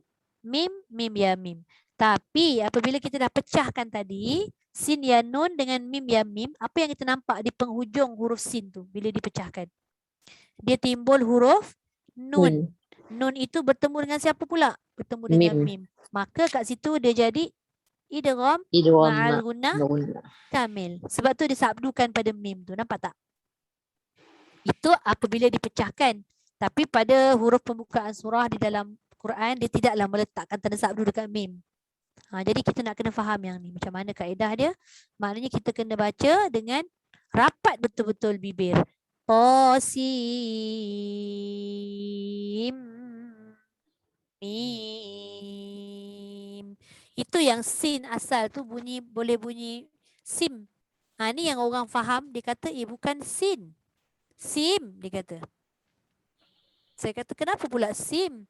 [SPEAKER 1] mim ya mim. Tapi apabila kita dah pecahkan tadi, sin ya nun dengan mim ya mim, apa yang kita nampak di penghujung huruf sin tu bila dipecahkan? Dia timbul huruf nun. Nun itu bertemu dengan siapa pula? Bertemu dengan mim. Maka kat situ dia jadi idgham ma'al gunnah kamil. Sebab tu dia sabdukan pada mim tu. Nampak tak? Itu apabila dipecahkan. Tapi pada huruf pembukaan surah di dalam Quran, dia tidaklah meletakkan tanda sabdu dekat mim. Jadi kita nak kena faham yang ni. Macam mana kaedah dia? Maknanya kita kena baca dengan rapat betul-betul bibir. Qasim mim. Itu yang sin asal tu boleh bunyi sim. Ni yang orang faham, dia kata bukan sin. Sim, dia kata. Saya kata kenapa pula sim?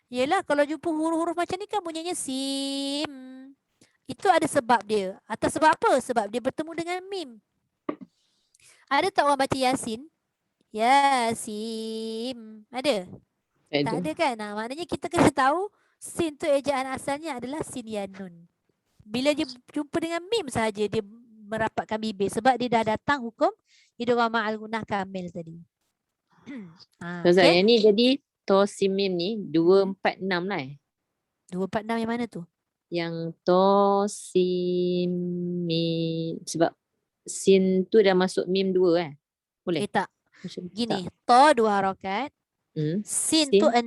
[SPEAKER 1] Yelah kalau jumpa huruf-huruf macam ni kan bunyinya sim. Itu ada sebab dia. Atas sebab apa? Sebab dia bertemu dengan mim. Ada tak orang baca Yasin? Yasim. Ada? Tak ada kan? Maknanya kita kena tahu sin tu ejaan asalnya adalah sin ya nun. Bila dia jumpa dengan mim sahaja dia merapatkan bibir. Sebab dia dah datang hukum idgham ma'al gunnah kamil tadi.
[SPEAKER 5] Yang ni jadi tosimim ni 246 lah
[SPEAKER 1] 246 yang mana tu?
[SPEAKER 5] Yang tosimim. Sebab sin tu dah masuk mim 2 boleh?
[SPEAKER 1] Tak. Gini, ta 2 harakat. Sin tu 6.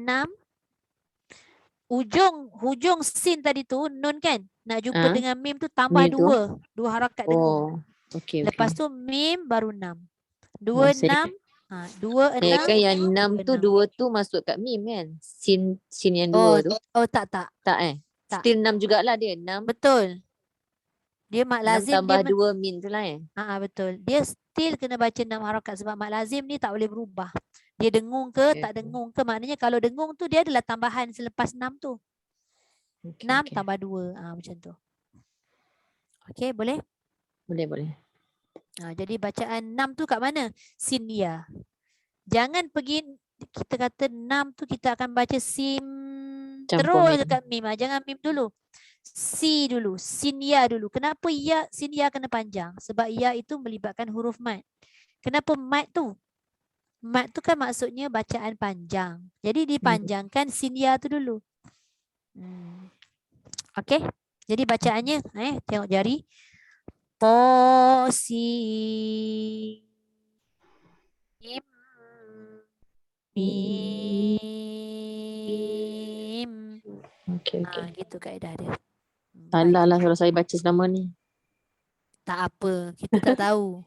[SPEAKER 1] Hujung sin tadi tu nun kan? Nak jumpa dengan mim tu tambah 2. 2 harakat dengung.
[SPEAKER 5] Okay,
[SPEAKER 1] lepas tu mim baru 6. 2 6. 2 6.
[SPEAKER 5] Kan yang 6 tu 2 tu masuk kat mim kan? Sin yang 2 tu.
[SPEAKER 1] Tak.
[SPEAKER 5] Tak
[SPEAKER 1] Tak.
[SPEAKER 5] Still 6 jugalah dia. 6.
[SPEAKER 1] Betul. Dia mak lazim
[SPEAKER 5] tambah 2 min tu lah
[SPEAKER 1] betul. Dia still kena baca 6 harakat sebab mak lazim ni tak boleh berubah. Dia dengung ke tak dengung ke, maknanya kalau dengung tu dia adalah tambahan selepas 6 tu. 6 tambah 2 macam tu. Okey, boleh?
[SPEAKER 5] Boleh.
[SPEAKER 1] Jadi bacaan 6 tu kat mana? Sin ya. Jangan pergi kita kata 6 tu kita akan baca sim terus dekat mim. Jangan mim dulu. Si dulu, sin ya dulu. Kenapa sin ya kena panjang? Sebab ya itu melibatkan huruf mat. Kenapa mat tu? Mat tu kan maksudnya bacaan panjang. Jadi dipanjangkan sin ya tu dulu. Okey. Jadi bacaannya tengok jari. Qasim mim.
[SPEAKER 5] Okay.
[SPEAKER 1] Gitu kaedah dia.
[SPEAKER 5] Salah lah kalau saya baca selama ni.
[SPEAKER 1] Tak apa, kita tak tahu.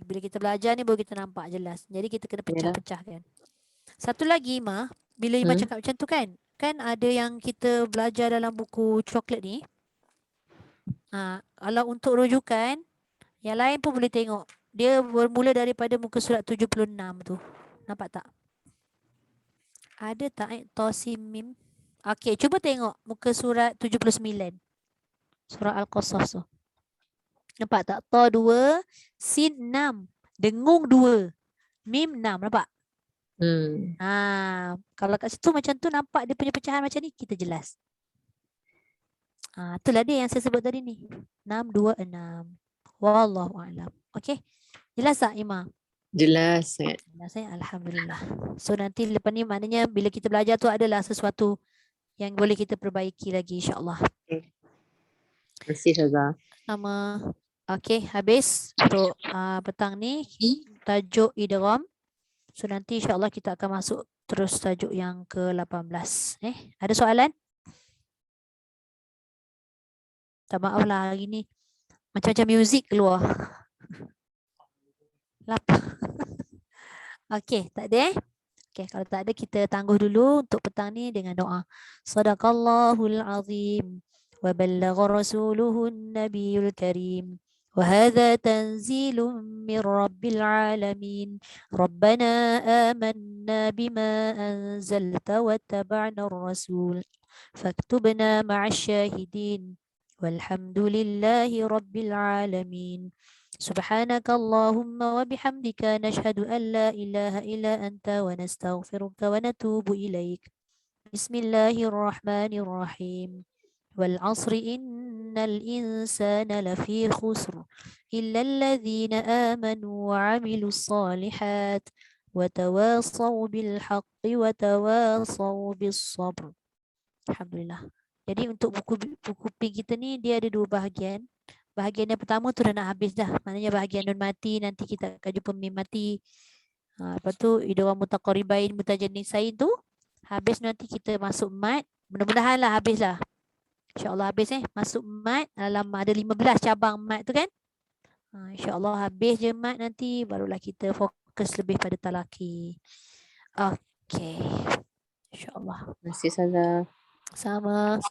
[SPEAKER 1] Bila kita belajar ni baru kita nampak jelas. Jadi kita kena pecah-pecahkan. Satu lagi bila Imam cakap macam tu kan ada yang kita belajar dalam buku coklat ni. Kalau untuk rujukan, yang lain pun boleh tengok. Dia bermula daripada muka surat 76 tu. Nampak tak? Ada tak Tosimim? Okey, cuba tengok muka surat 79. Surah Al-Qasas tu. Nampak tak? Ta 2, sin 6, dengung 2, mim 6. Nampak? Kalau kat situ macam tu nampak dia punya pecahan macam ni, kita jelas. Itulah dia yang saya sebut tadi ni. 6, 2, 6. Wallahu a'lam. Okey. Jelas tak Ima?
[SPEAKER 5] Jelas sangat.
[SPEAKER 1] Jelas Alhamdulillah. So nanti lepas ni maknanya bila kita belajar tu adalah sesuatu yang boleh kita perbaiki lagi insya-Allah.
[SPEAKER 5] Terima kasih Ustazah.
[SPEAKER 1] Sama. Okey, habis untuk petang ni tajuk idgham. So nanti insya-Allah kita akan masuk terus tajuk yang ke-18. Ada soalan? Tak maaf lah hari ni macam-macam muzik keluar. Lapar. Okey, tak ada Okey, kalau tak ada kita tangguh dulu untuk petang ni dengan doa. Sadaqallahul azim wa ballagha rasuluhun nabiyul karim. وهذا تنزيل من رب العالمين ربنا آمنا بما أنزلت واتبعنا الرسول فاكتبنا مع الشاهدين والحمد لله رب العالمين سبحانك اللهم وبحمدك نشهد أن لا إله إلا أنت ونستغفرك ونتوب إليك بسم الله الرحمن الرحيم والعصر إن الإنسان لفي خسر إلا الذين آمنوا وعملوا الصالحات وتواصوا بالحق وتواصوا بالصبر. Alhamdulillah. Jadi untuk buku pink kita ni dia ada 2 bahagian. Bahagian yang pertama tu dah nak habis dah. Maknanya bahagian nun mati nanti kita akan jumpa mim mati. Lepas tu idgham mutaqaribain mutajanisain tu habis nanti kita masuk mat. Mudah-mudahan lah habis lah. InsyaAllah habis masuk mat dalam ada 15 cabang mat tu kan. InsyaAllah habis je mat nanti barulah kita fokus lebih pada talaki. Okey. InsyaAllah.
[SPEAKER 5] Terima kasih Ustazah.
[SPEAKER 1] Sama.